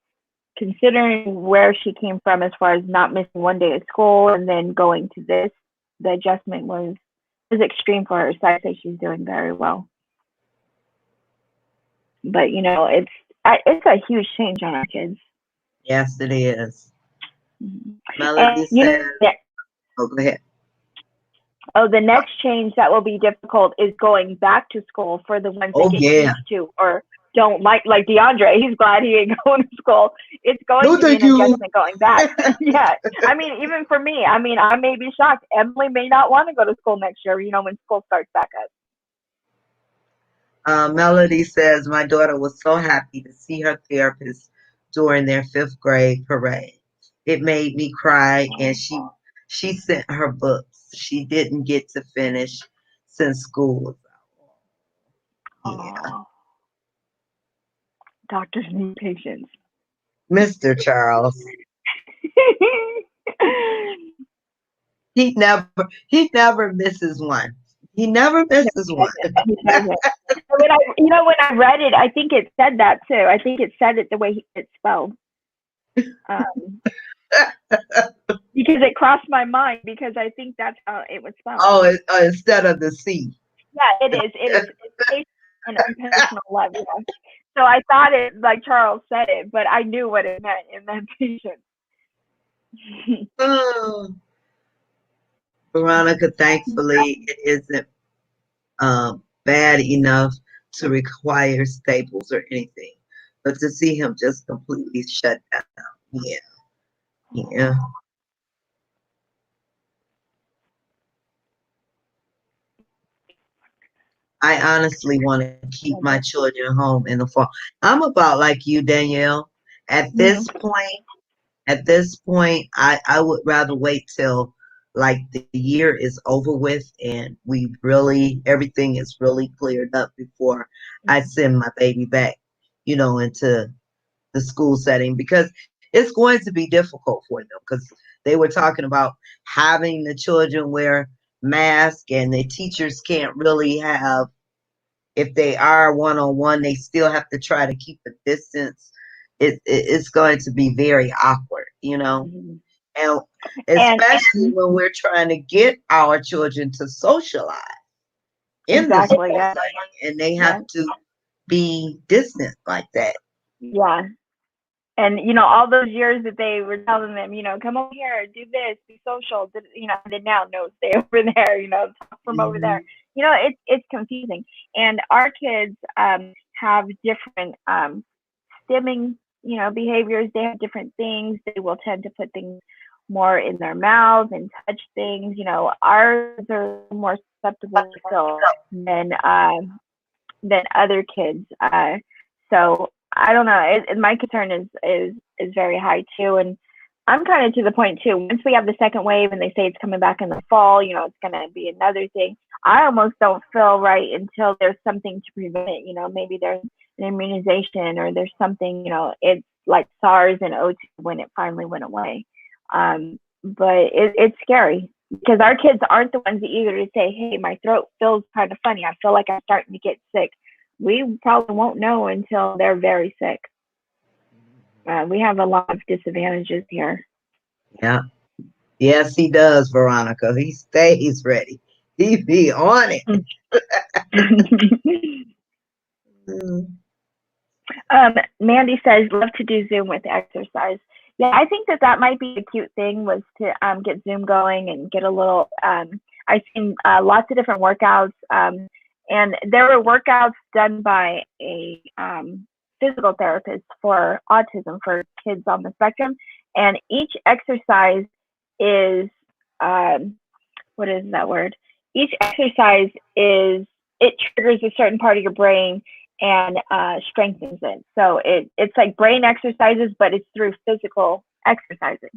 considering where she came from as far as not missing one day of school and then going to this, the adjustment was extreme for her. So I say she's doing very well. But it's a huge change on our kids. Yes, it is. And Melody says, oh, go ahead. the next change that will be difficult is going back to school for the ones that Oh, get yeah. used to or don't like DeAndre. He's glad he ain't going to school. It's going No, to be thank an you. adjustment going back. Yeah. I mean, even for me, I mean, I may be shocked. Emily may not want to go to school next year, when school starts back up. Melody says, my daughter was so happy to see her therapist during their fifth grade parade. It made me cry, and she sent her books. She didn't get to finish since school was out. Yeah. Oh, doctors need patience. Mr. Charles. he never misses one. He never No, misses he one. doesn't. He doesn't. And when I read it, I think it said that too. I think it said it the way it's spelled. Um, because it crossed my mind because I think that's how it was spelled. Oh, instead of the C. Yeah, it is. It is. It's based on unconditional love. Yeah. So I thought it like Charles said it, but I knew what it meant. It meant patience. Oh, Veronica, thankfully, it isn't bad enough to require staples or anything. But to see him just completely shut down, yeah, yeah. I honestly want to keep my children home in the fall. I'm about like you, Danielle. At Mhm. this point, I would rather wait till like the year is over with and we really everything is really cleared up before I send my baby back, into the school setting because it's going to be difficult for them because they were talking about having the children wear masks and the teachers can't really have if they are one on one, they still have to try to keep a distance. It's going to be very awkward. Mhm. And And especially when we're trying to get our children to socialize in the exactly, school yeah, setting, and they have yeah, to be distant like that. yeah. And all those years that they were telling them, come over here, do this, be social, and now no, stay over there, talk from over there. Mhm. It's confusing. And our kids have different stimming, behaviors. They have different things. They will tend to put things more in their mouths and touch things. Ours are more susceptible to feel than other kids. So I don't know. My concern is very high too, and I'm kind of to the point too. Once we have the second wave and they say it's coming back in the fall, it's going to be another thing. I almost don't feel right until there's something to prevent it. Maybe there's an immunization or there's something. It's like SARS and O2 when it finally went away. But it's scary because our kids aren't the ones either to say, "Hey, my throat feels kind of funny. I feel like I'm starting to get sick." We probably won't know until they're very sick. We have a lot of disadvantages here. Yeah. Yes, he does, Veronica. He stays ready. He be on it. Mm. Mandy says, love to do Zoom with exercise. Yeah, I think that might be a cute thing was to get Zoom going and get a little. I've seen lots of different workouts, and there were workouts done by a physical therapist for autism for kids on the spectrum, and each exercise is what is that word? Each exercise is it triggers a certain part of your brain and strengthens it. So it's like brain exercises, but it's through physical exercising.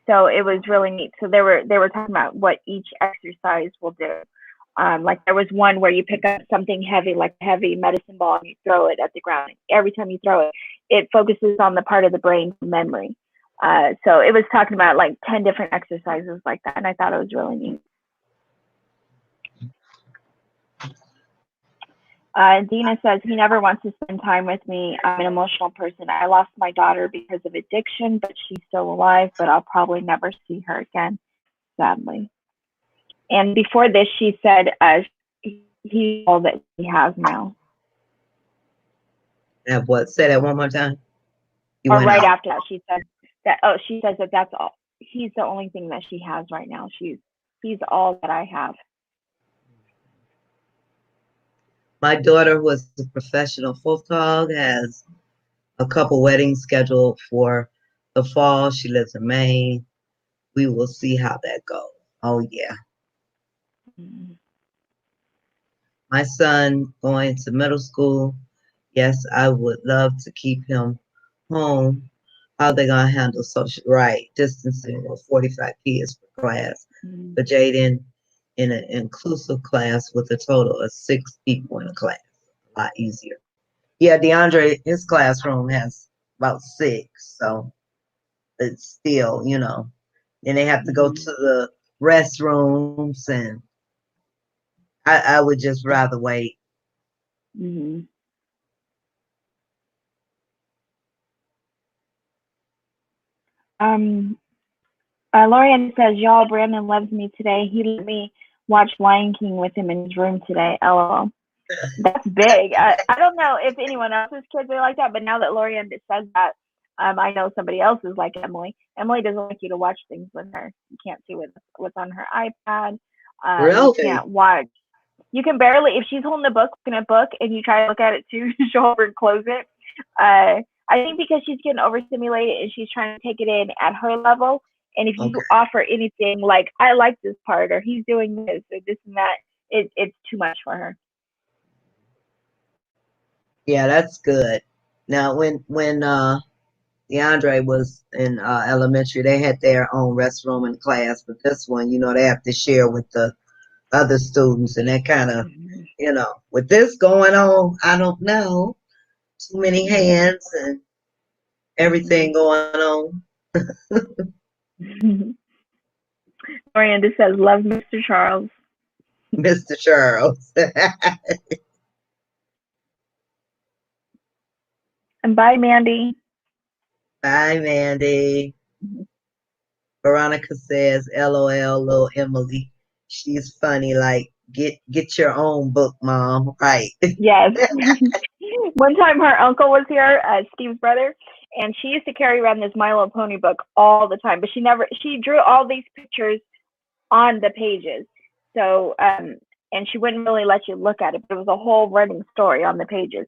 So it was really neat. So they were talking about what each exercise will do. Like there was one where you pick up something heavy, like a heavy medicine ball, and you throw it at the ground. Every time you throw it, it focuses on the part of the brain for memory. So it was talking about like 10 different exercises like that, and I thought it was really neat. Dina says he never wants to spend time with me. I'm an emotional person. I lost my daughter because of addiction, but she's still alive. But I'll probably never see her again, sadly. And before this, she said he's all that he has now. And what? Say that one more time. You Or went right out. after that, she said that. Oh, she says that that's all. He's the only thing that she has right now. He's all that I have. My daughter was a professional photog, has a couple weddings scheduled for the fall. She lives in Maine. We will see how that goes. Oh yeah. Mm-hmm. My son going to middle school. Yes, I would love to keep him home. How they gonna handle social right distancing with 45 kids per class? Mm-hmm. For Jaden in an inclusive class with a total of 6 people in a class. A lot easier. Yeah, DeAndre, his classroom has about 6, so it's still, and they have to go to the restrooms, and I would just rather wait. Mm-hmm. Um, Lorian says, y'all, Brandon loves me today. He let me watch Lion King with him in his room today. LOL. That's big. I don't know if anyone else's kids are like that, but now that Lorian says that, I know somebody else is like Emily. Emily doesn't like you to watch things with her. You can't see what's on her iPad. You Really? can't watch. You can barely, if she's holding a book, looking at a book, and you try to look at it too, she'll over and close it. I think because she's getting overstimulated and she's trying to take it in at her level. And if you Okay. offer anything like, I like this part, or he's doing this, or this and that, it's too much for her. Yeah, that's good. Now, when DeAndre was in elementary, they had their own restroom in class, but this one, they have to share with the other students, and that kind of, with this going on, I don't know, too many hands and everything going on. Miranda says, love Mr. Charles. Mr. Charles. And bye, Mandy. Bye, Mandy. Veronica says, LOL, little Emily. She's funny. Like, get your own book, mom. Right. Yes. One time her uncle was here, Steve's brother, and she used to carry around this My Little Pony book all the time, but she drew all these pictures on the pages. So, and she wouldn't really let you look at it, but it was a whole running story on the pages.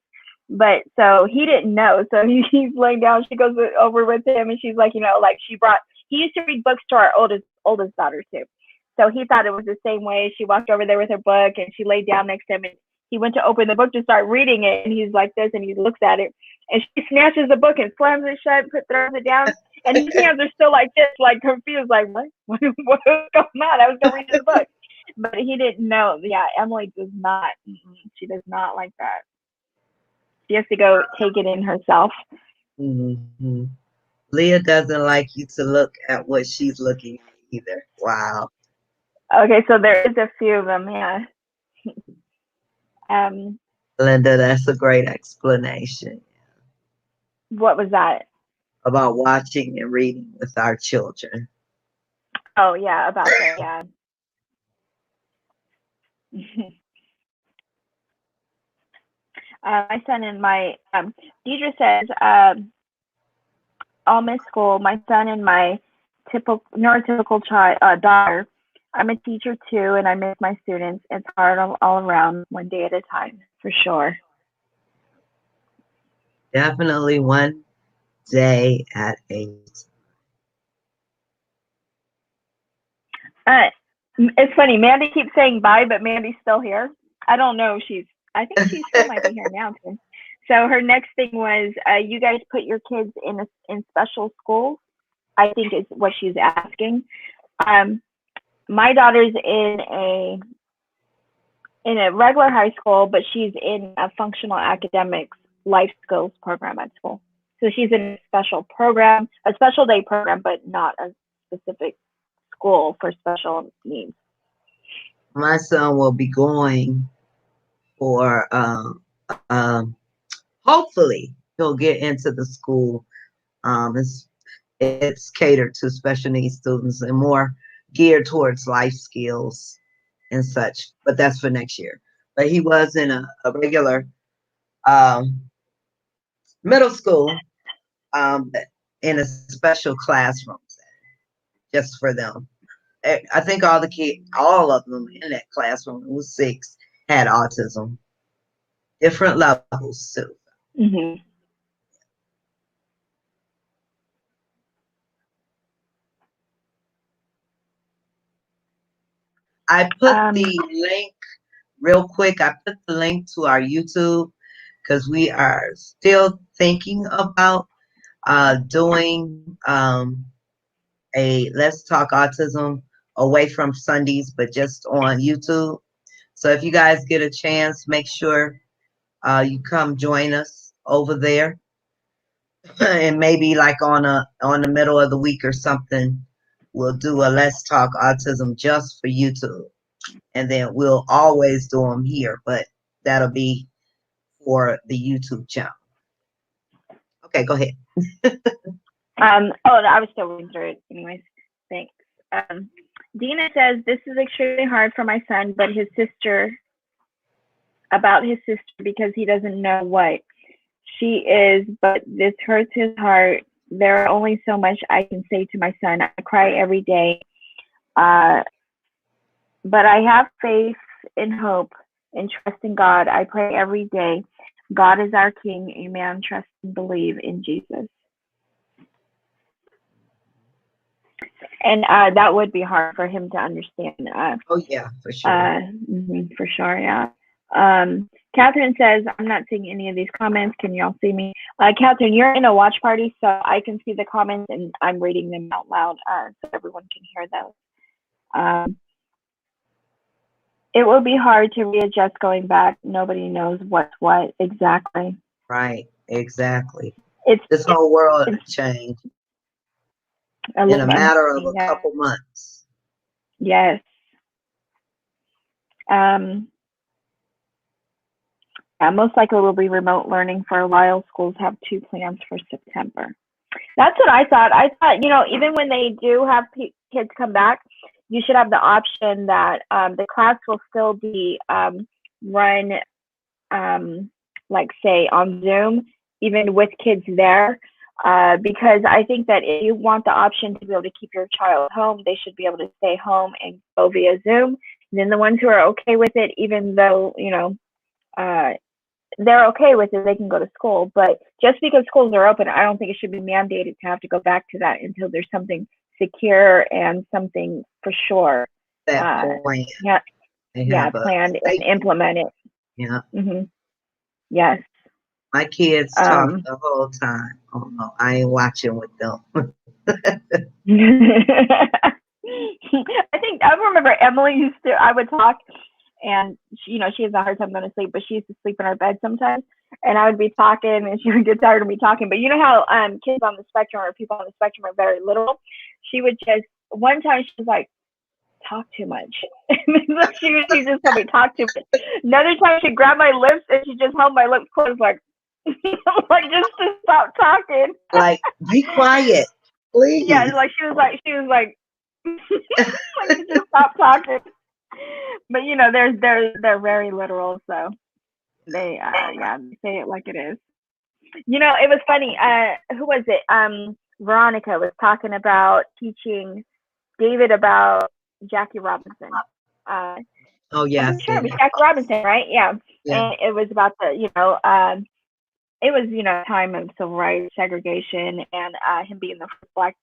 But so he didn't know. So he's laying down. She goes over with him, and she's like, like he used to read books to our oldest daughter too. So he thought it was the same way. She walked over there with her book, and she laid down next to him, and he went to open the book to start reading it, and he's like this, and he looks at it, and she snatches the book and slams it shut, throws it down, and his hands are still like this, like confused, like what's going on? I was gonna read this book, but he didn't know. Yeah, Emily does not. She does not like that. She has to go take it in herself. Mm-hmm. Leah doesn't like you to look at what she's looking at either. Wow. Okay, so there is a few of them. Yeah. Linda, that's a great explanation What was that? about watching and reading with our children. Oh yeah, about that. Yeah. My son and my Deidre says, I'll miss school. My son and my typical neurotypical daughter. I'm a teacher too, and I miss my students. It's hard all around, one day at a time, for sure. Definitely one day at a It's funny. Mandy keeps saying bye, but Mandy's still here. I don't know. I think she still might be here now too. So her next thing was, you guys put your kids in special schools. I think is what she's asking. My daughter's in a regular high school, but she's in a functional academics life skills program at school. So she's in a special program, a special day program, but not a specific school for special needs. My son will be going for hopefully he'll get into the school. It's catered to special needs students and more geared towards life skills and such. But that's for next year. But he was in a regular middle school in a special classroom just for them. I think all of them in that classroom, it was 6, had autism, different levels too. Mm-hmm. I put the link real quick. I put the link to our YouTube because we are still thinking about doing a Let's Talk Autism away from Sundays, but just on YouTube. So if you guys get a chance, make sure you come join us over there, and maybe like on the middle of the week or something, we'll do a Let's Talk Autism just for YouTube. And then we'll always do them here, but that'll be for the YouTube channel. Okay, go ahead. I was still reading through it. Anyways, thanks. Dina says, this is extremely hard for my son, but his sister, because he doesn't know what she is, but this hurts his heart. There are only so much I can say to my son. I cry every day. But I have faith and hope and trust in God. I pray every day. God is our King. Amen. Trust and believe in Jesus. And that would be hard for him to understand. Oh, yeah, for sure. For sure, yeah. Catherine says, I'm not seeing any of these comments. Can y'all see me? Catherine, you're in a watch party, so I can see the comments and I'm reading them out loud so everyone can hear those. It will be hard to readjust going back. Nobody knows what's what exactly. Right, exactly. This whole world changed in a matter of a couple months. Yes. Most likely will be remote learning for a while. Schools have 2 plans for September. That's what I thought. I thought, even when they do have kids come back, you should have the option that the class will still be run, like say on Zoom, even with kids there. Because I think that if you want the option to be able to keep your child home, they should be able to stay home and go via Zoom. And then the ones who are okay with it, even though, they're okay with it, they can go to school. But just because schools are open, I don't think it should be mandated to have to go back to that until there's something secure and something for sure. That plan. Planned and implemented. Yeah. Yes. My kids talk the whole time. Oh no, I ain't watching with them. I remember Emily I would talk, and she has a hard time going to sleep, but she used to sleep in our bed sometimes. And I would be talking, and she would get tired of me talking. But you know how kids on the spectrum or people on the spectrum are very literal. She would one time she was like, talk too much. she just told me talk too much. Another time she grabbed my lips and she just held my lips closed, like just to stop talking. Like, be quiet, please. Yeah, she was like just stop talking. But they're very literal, so they say it like it is. It was funny. Who was it? Veronica was talking about teaching David about Jackie Robinson. Oh yeah, I'm sure it was Jackie Robinson, right? Yeah. And it was about the it was time of civil rights, segregation, and him being the first Black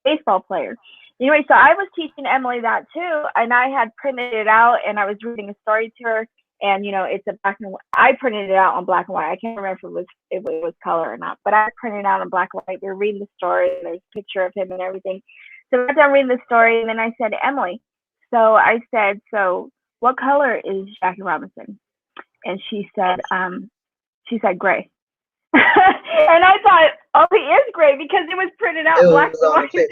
baseball player. Anyway, so I was teaching Emily that too, and I had printed it out, and I was reading a story to her, and it's a black and white. I printed it out on black and white. I can't remember if it was color or not, but I printed it out on black and white. We were reading the story, and there's a picture of him and everything. So I got done reading the story, and then I said, Emily, so what color is Jackie Robinson? And she said gray. And I thought, oh, he is gray because it was printed out black and white. So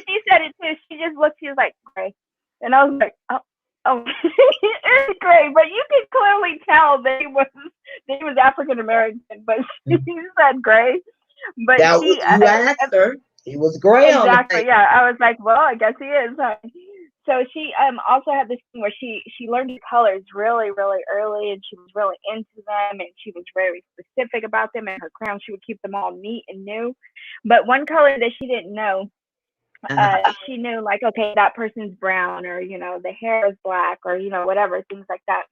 she said it too. She just looked. She was like, gray, and I was like, oh, it's gray. But you could clearly tell that he was African American. But she said gray. But you asked her. He was gray. Exactly. Yeah. I was like, well, I guess he is. So she also had this thing where she learned the colors really, really early, and she was really into them, and she was very specific about them. And her crayons, she would keep them all neat and new. But one color that she didn't know, she knew like, okay, that person's brown, or the hair is black, or whatever, things like that.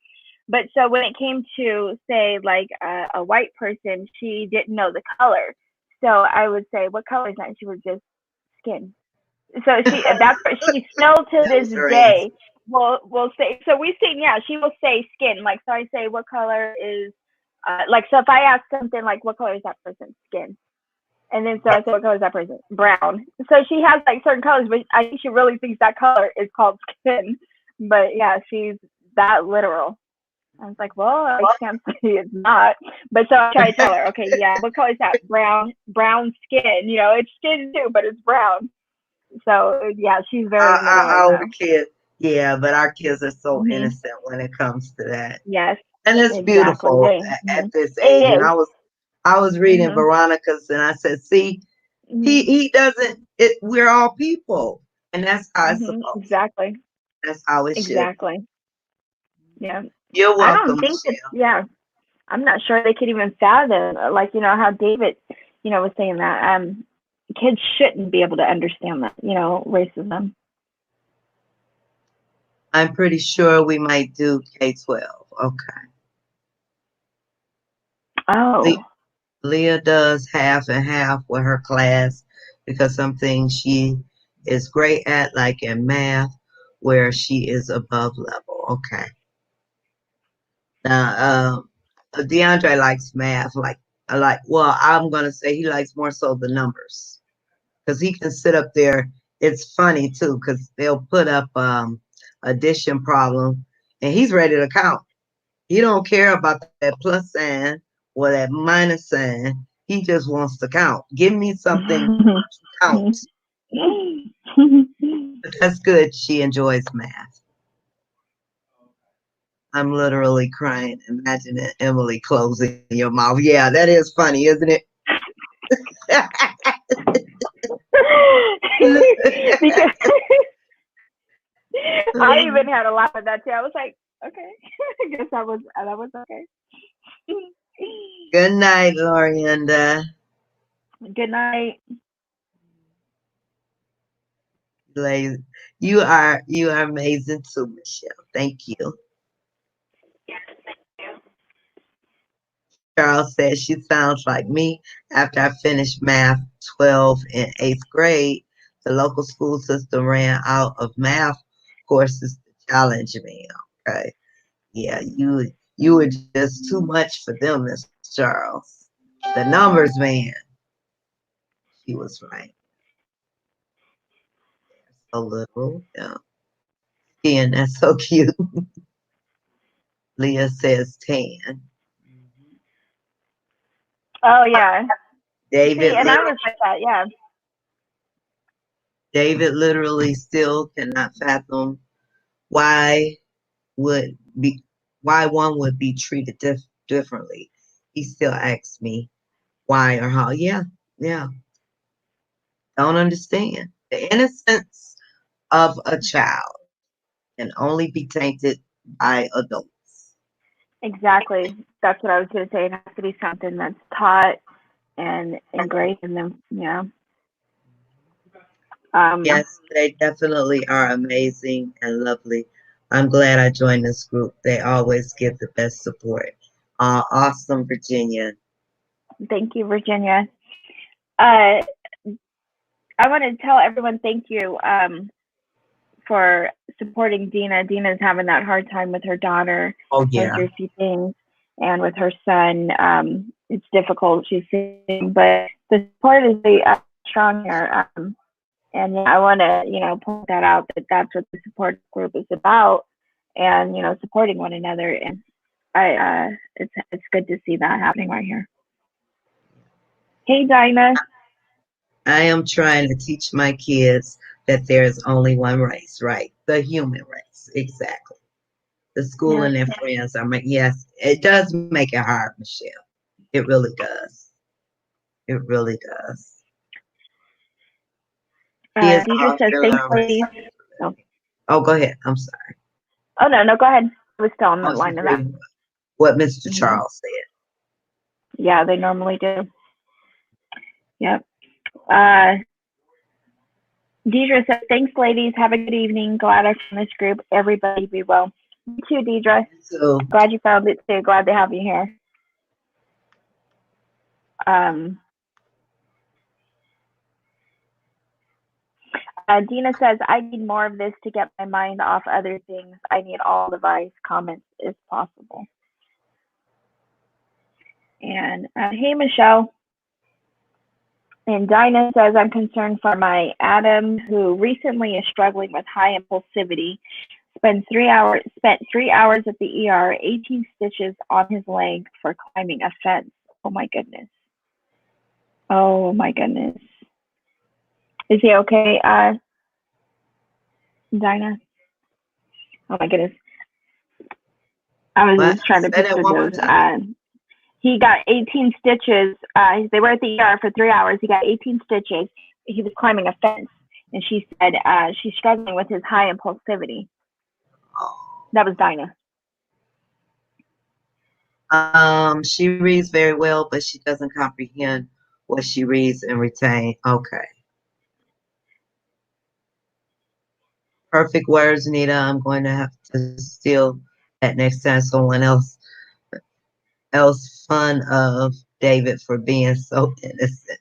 But so when it came to say like a white person, she didn't know the color. So I would say, what color is that? And she would just skin. So she still to this day will say, so we say, she will say skin. Like, so I say, what color is, so if I ask something like, what color is that person's skin? And then so I say, what color is that person? Brown. So she has like certain colors, but I think she really thinks that color is called skin. But yeah, she's that literal. I was like, well, I can't say it's not. But so I try to tell her, okay, yeah, what color is that? Brown skin. It's skin too, but it's brown. So yeah, she's very little right Our now. kids, yeah, but our kids are so Hmm. innocent when it comes to that. Yes, And it's exactly. beautiful They. at Mhm. this age. And It is. I was reading Mhm. Veronica's and I said, see, Mhm. he doesn't we're all people. And that's how it's Mhm. supposed. Exactly. That's how it should be. Exactly. Yeah. You're I don't welcome, think that. Michelle. Yeah. I'm not sure they could even fathom, like, how David, was saying that kids shouldn't be able to understand that, racism. I'm pretty sure we might do K-12. Okay. Oh. Leah does half and half with her class because some things she is great at, like in math, where she is above level. Okay. Now, DeAndre likes math. Well, I'm gonna say he likes more so the numbers because he can sit up there. It's funny too because they'll put up addition problem and he's ready to count. He don't care about that plus sign or that minus sign. He just wants to count. Give me something to count. But that's good. She enjoys math. I'm literally crying. Imagine Emily closing your mouth. Yeah, that is funny, isn't it? Because I even had a laugh at that too. I was like, okay, I guess that was okay. Good night, Lorienda. Good night. Ladies, you are amazing too, Michelle. Thank you. Charles said she sounds like me. After I finished math 12 in eighth grade, the local school system ran out of math courses to challenge me. Okay. Yeah, you were just too much for them, Mr. Charles. The numbers man. She was right. So little. Yeah. And that's so cute. Leah says 10. Oh yeah. See, David and I was like that. Yeah. David literally still cannot fathom why would be why one would be treated differently. He still asks me why or how. Yeah, yeah. Don't understand. The innocence of a child can only be tainted by adults. Exactly. That's what I was going to say. It has to be something that's taught and engraved in them. Yeah. Um, Yes, they definitely are amazing and lovely. I'm glad I joined this group. They always give the best support. Awesome, Virginia. Thank you, Virginia. Uh, I want to tell everyone thank you for supporting Dina. Dina's having that hard time with her daughter, Oh going yeah. through a few things, and with her son. It's difficult, she's saying, but the support is really strong here. And yeah, I want to, point that out that that's what the support group is about, and supporting one another. And it's good to see that happening right here. Hey, Dinah. I am trying to teach my kids that there's only one race, right? The human race. Exactly. The school Yeah. and their friends are yes, it does make it hard, Michelle. It really does. It really does. Kids Deidre says, often thanks, learn ladies. respect. Oh. Oh, go ahead. I'm sorry. Oh, no, go ahead. I was still on I the was line just of that. reading what Mr. Hmm. Charles said. Yeah, they normally do. Yep. Uh, Deidre says, thanks, ladies. Have a good evening. Glad I found this group. Everybody be well. You too, Deidre. So Glad you found it too. Glad to have you here. Um, Dina says, I need more of this to get my mind off other things. I need all advice, comments if possible. And hey, Michelle. And Dinah says, I'm concerned for my Adam, who recently is struggling with high impulsivity. Spent 3 hours at the ER, 18 stitches on his leg for climbing a fence. Oh my goodness. Oh my goodness. Is he okay, Dinah? Oh my goodness. I was What? just trying to Say that picture one more those. time. He got 18 stitches. They were at the ER for 3 hours. He got 18 stitches. He was climbing a fence, and she said she's struggling with his high impulsivity. Oh. That was Dinah. She reads very well, but she doesn't comprehend what she reads and retain. Okay. Perfect words, Nita. I'm going to have to steal that next time someone else fun of David for being so innocent.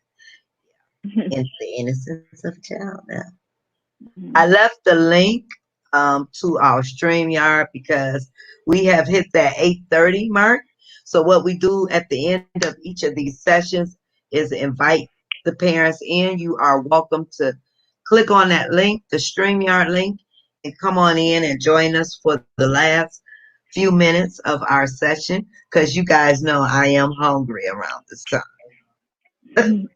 It's the innocence of a child now. I left the link to our StreamYard because we have hit that 8:30 mark. So what we do at the end of each of these sessions is invite the parents in. You are welcome to click on that link, the StreamYard link, and come on in and join us for the last few minutes of our session because you guys know I am hungry around this time.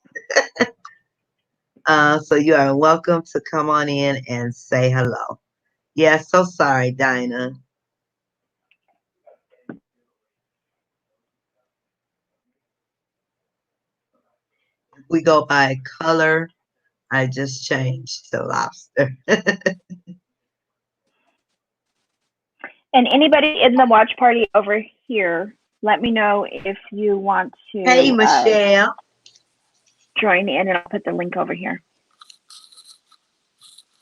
So you are welcome to come on in and say hello. Yeah, so sorry, Dinah. If we go by color, I just changed to lobster. And anybody in the watch party over here, let me know if you want Hey, to Michelle. join in, and I'll put the link over here.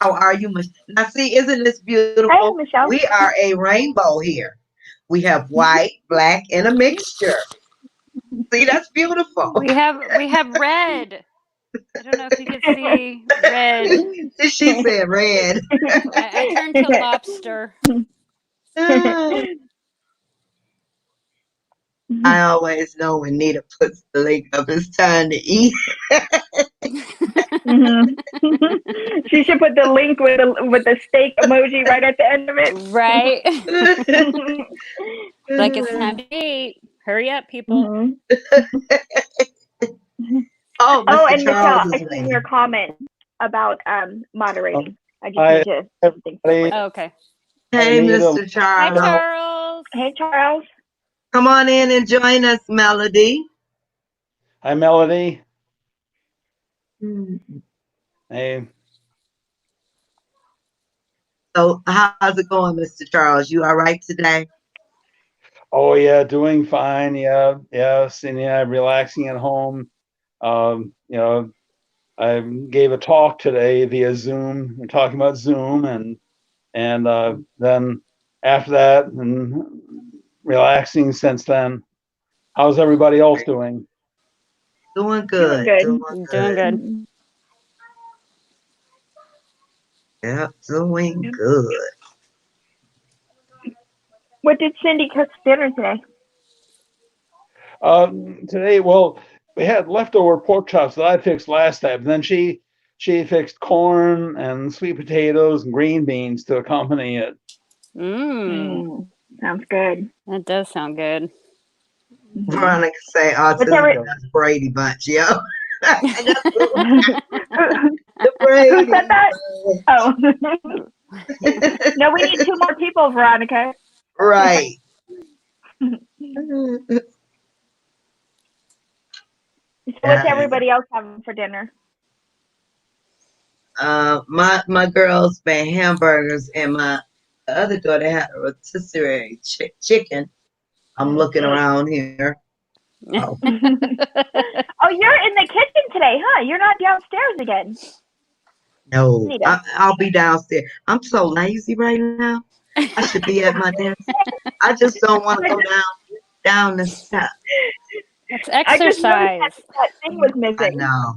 How are you, Michelle? Now, see, isn't this beautiful? Hey, Michelle. We are a rainbow here. We have white, black, and a mixture. See, that's beautiful. We have red. I don't know if you can see red. She said red. I turned to lobster. I always know when Nita puts the link up, it's time to eat. She should put the link with the steak emoji right at the end of it. Right. Like it's time to eat. Hurry up, people. Oh, Oh, Mr. and Michelle, Charles I is seen waiting. your comment about moderating. I just Hi, need to think. everybody. Oh, okay. Hey, Anita. Mr. Hi, Charles. Charles. Hey, Charles. Come on in and join us, Melody. Hi, Melody. Hmm. Hey. So, how's it going, Mr. Charles? You all right today? Oh yeah, doing fine. Yeah, yes, and yeah, relaxing at home. You know, I gave a talk today via Zoom. We're talking about Zoom, and then after that, and relaxing since then. How's everybody else doing? Doing Doing good. good. Doing Doing good. good. Yep, doing good. What did Cindy cook for dinner today? Today, well, we had leftover pork chops that I fixed last time. Then she fixed corn and sweet potatoes and green beans to accompany it. Sounds good. That does sound good. Veronica say What's autism, that's Brady Bunch, yo. The Who Brady said that? Bunch. Oh. No, we need 2 more people, Veronica. Right. So what's everybody else having for dinner? My girls made hamburgers, and my other daughter had a rotisserie chicken. I'm looking around here. Oh. Oh, you're in the kitchen today, huh? You're not downstairs again. No, I'll be downstairs. I'm so lazy right now. I should be at my desk. I just don't want to go down the steps. That's I just noticed exercise. that thing was I missing. know.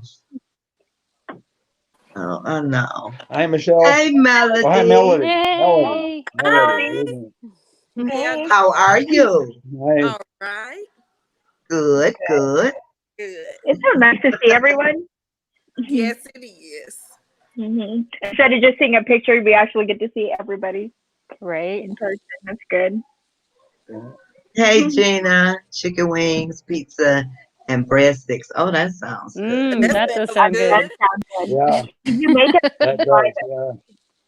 Oh, I know. Hi, Michelle. Hey, Melody. Oh, hi, Melody. Yay. Melody. Hey. How are you? Hi. All right. Good, good. Good. It's so nice to see everyone. Yes, it is. Instead of just seeing a picture, we actually get to see everybody Right. in person. That's good. Hey, Gina. Chicken wings, pizza, and breadsticks. Oh, that sounds good. That That does sounds sound That good. good. sounds good. Yeah, Did you make it? that does. Yeah.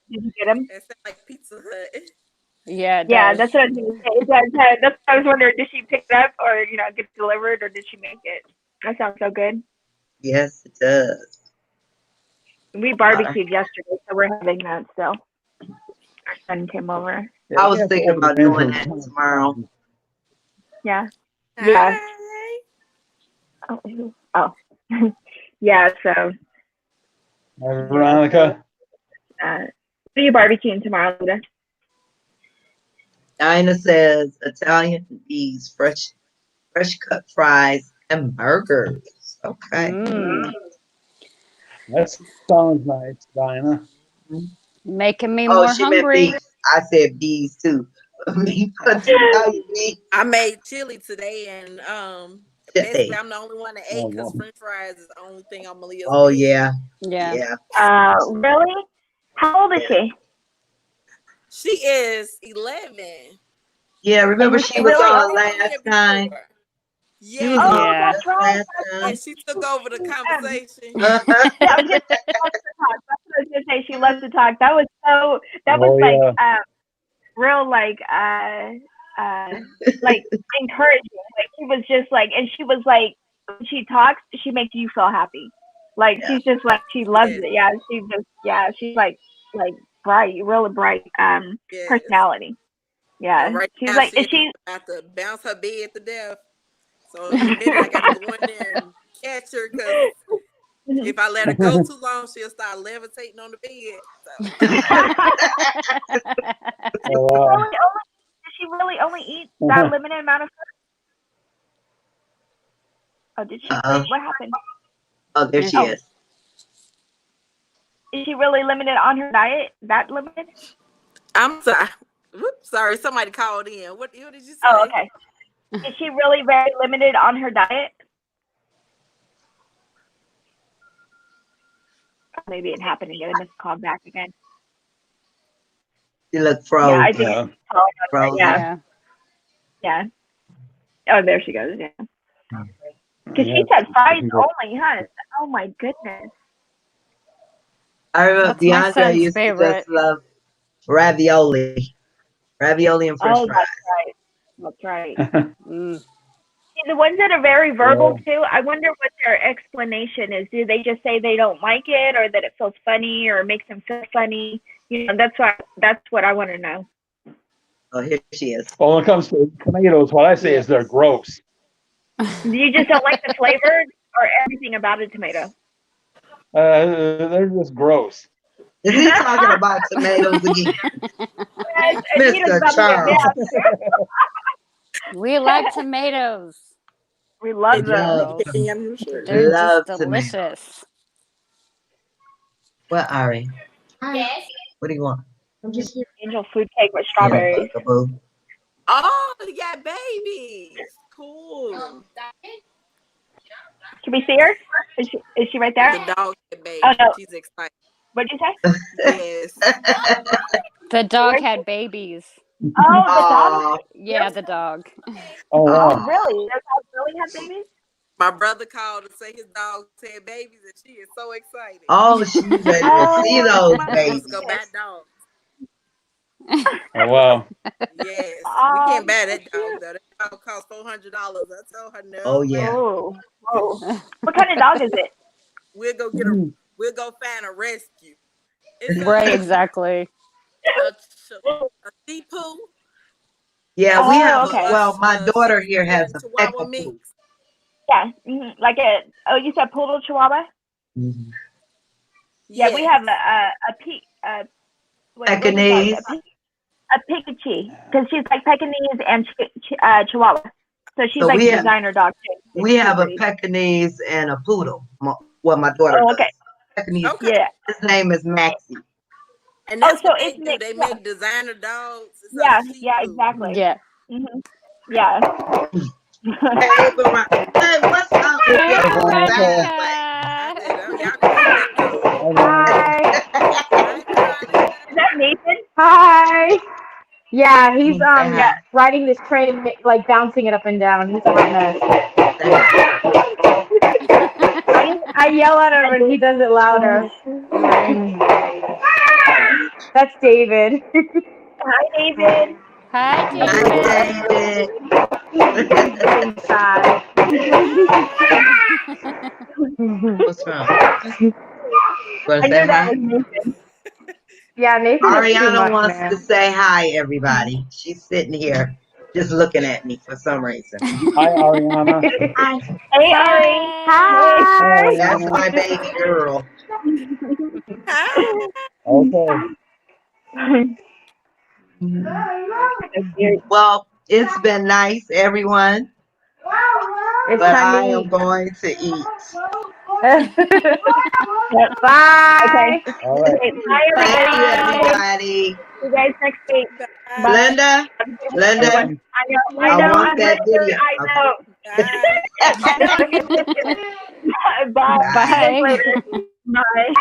Did you get them? That sounds like Pizza Hut. Yeah, it Yeah, does. that's what I was gonna say. That's what I was wondering. Did she pick it up or get it delivered or did she make it? That sounds so good. Yes, it does. We Uh, barbecued yesterday, so we're having that still. Our son came over. Yeah, I we was have to thinking order about in doing from that time to tomorrow. time. Yeah. Yeah. Hi. Oh. Yeah. So. Hi, Yeah. Veronica. What are you barbecuing tomorrow, Lita? Dinah says Italian bees, fresh cut fries, and burgers. Okay. That sounds nice, Dinah. Making me Oh, more she meant hungry. beef. I said bees too. Italian beef. I made chili today, and basically Chili. I'm the only one that Oh, ate because well. French fries is the only thing on Malia's Oh menu. yeah. Yeah. Yeah. Really? How old is she? She is 11. Yeah. And Remember was she she was really? She on was on last here time. before. She was Yes. on Oh, Yeah. that's right. last And time. she took over the conversation. Yeah, I was just she loves to talk. That's what I was gonna say. She loves to talk. That was so. That was Oh, like yeah. real like encouraging. Like she was just like, and she was like, when she talks, she makes you feel happy. Like Yeah. she's just like she loves Yes. it. Yeah, she's like bright, really bright Yes. personality. Yeah, And right she's now like, she's is she? about to bounce her bed to death. So in a minute I gotta go in there and catch her because if I let her go too long, she'll start levitating on the bed. So Oh, wow. Does she really only eat that limited amount of food? Oh, did she? Uh, What happened? oh, there she Oh, is. is she really limited on her diet? That limited? I'm sorry. Whoops, sorry, somebody called in. What did you say? Oh, okay. Is she really very limited on her diet? Maybe it happened again. I must call back again. She looked Yeah, frozen. I think Yeah. it's calling on her. Frozen. Yeah, Yeah. yeah. Oh, there she goes. Yeah. Because she said fries only, huh? Oh my goodness. I remember That's my Bianca son's used to favorite. just love ravioli and French Oh, fries. that's right. Mm. See, the ones that are very verbal Yeah. too, I wonder what their explanation is. Do they just say they don't like it, or that it feels funny, or makes them feel funny? That's what I want to know. Oh, here she is. Well, when it comes to tomatoes, what I say is they're gross. You just don't like the flavor or everything about a tomato. They're just gross. Is he talking about tomatoes again? Mr. Charles. We like tomatoes. We love It them. Love, damn sure. They're love just tomatoes. delicious. What, Ari? Yes. What do you want? Angel food cake with Yeah, strawberries. bugaboo. Oh, you got babies. Cool. Can we see her? Is she right there? The dog had baby. Oh no. She's excited. What'd you say? Yes. The dog had babies. Oh, the dog. Aw. Yeah, the dog. Oh, Oh, wow. really? Does dog really have babies? My brother called to say his dog had babies, and she is so excited. Oh, she's ready to see those my She wants to babies. go buy dogs. Oh, wow. Yes. We Oh, can't buy that dog though. That dog costs $400. I told her no. Oh, yeah. oh, whoa. What kind of dog is it? We'll go find a rescue. It's Right, exactly. a Seapoo. Yeah, we have, okay. well, my daughter here has a Chihuahua peckapoo. mix. Yeah, like you said poodle chihuahua? Mhm. Yeah, we have what do you call Pekingese. it? A Pikachu, because she's like Pekingese and Chihuahua. So she's So like we a have- designer dog too. We have a Pekingese and a poodle. Well, my daughter Oh, does. okay. Pekingese. Okay. Yeah. His name is Maxie. And that's so what they it's do. mixed, They yeah. make designer dogs. It's Yeah, a yeah, Seapoo. exactly. Yeah. Mm-hmm. Yeah. Hey, Veronica. Hey, what's up with Hey, your Veronica. I said, oh, y'all can keep that dog. Hi. Hi, Veronica. Is that Nathan? Hi. Yeah, he's Yeah. riding this train, like bouncing it up and down. He's a hot mess. I yell at him and he does it louder. That's David. Hi, David. Hi, Hi, David. David. Getting sad. What's wrong? Want I to knew say that hi? was Nathan. Yeah, Nathan is too Ariana much, wants to man. say hi, everybody. She's sitting here just looking at me for some reason. Hi, Ariana. Hi. Hey, Ari. Hi. Hi, Hi. That's Ariana. my baby girl. Hi. Okay. Well, it's been nice, everyone, It's but time I to am eat. going to eat. Yep. Bye. Okay. All right. Okay. Bye, Thank you, everybody. Bye. everybody. See you guys next week. Bye. Bye. Linda, Have a good week, Linda, everyone. I I know. want I'm that Richard. video. I Okay. know. Bye. See you guys Bye. later. Bye.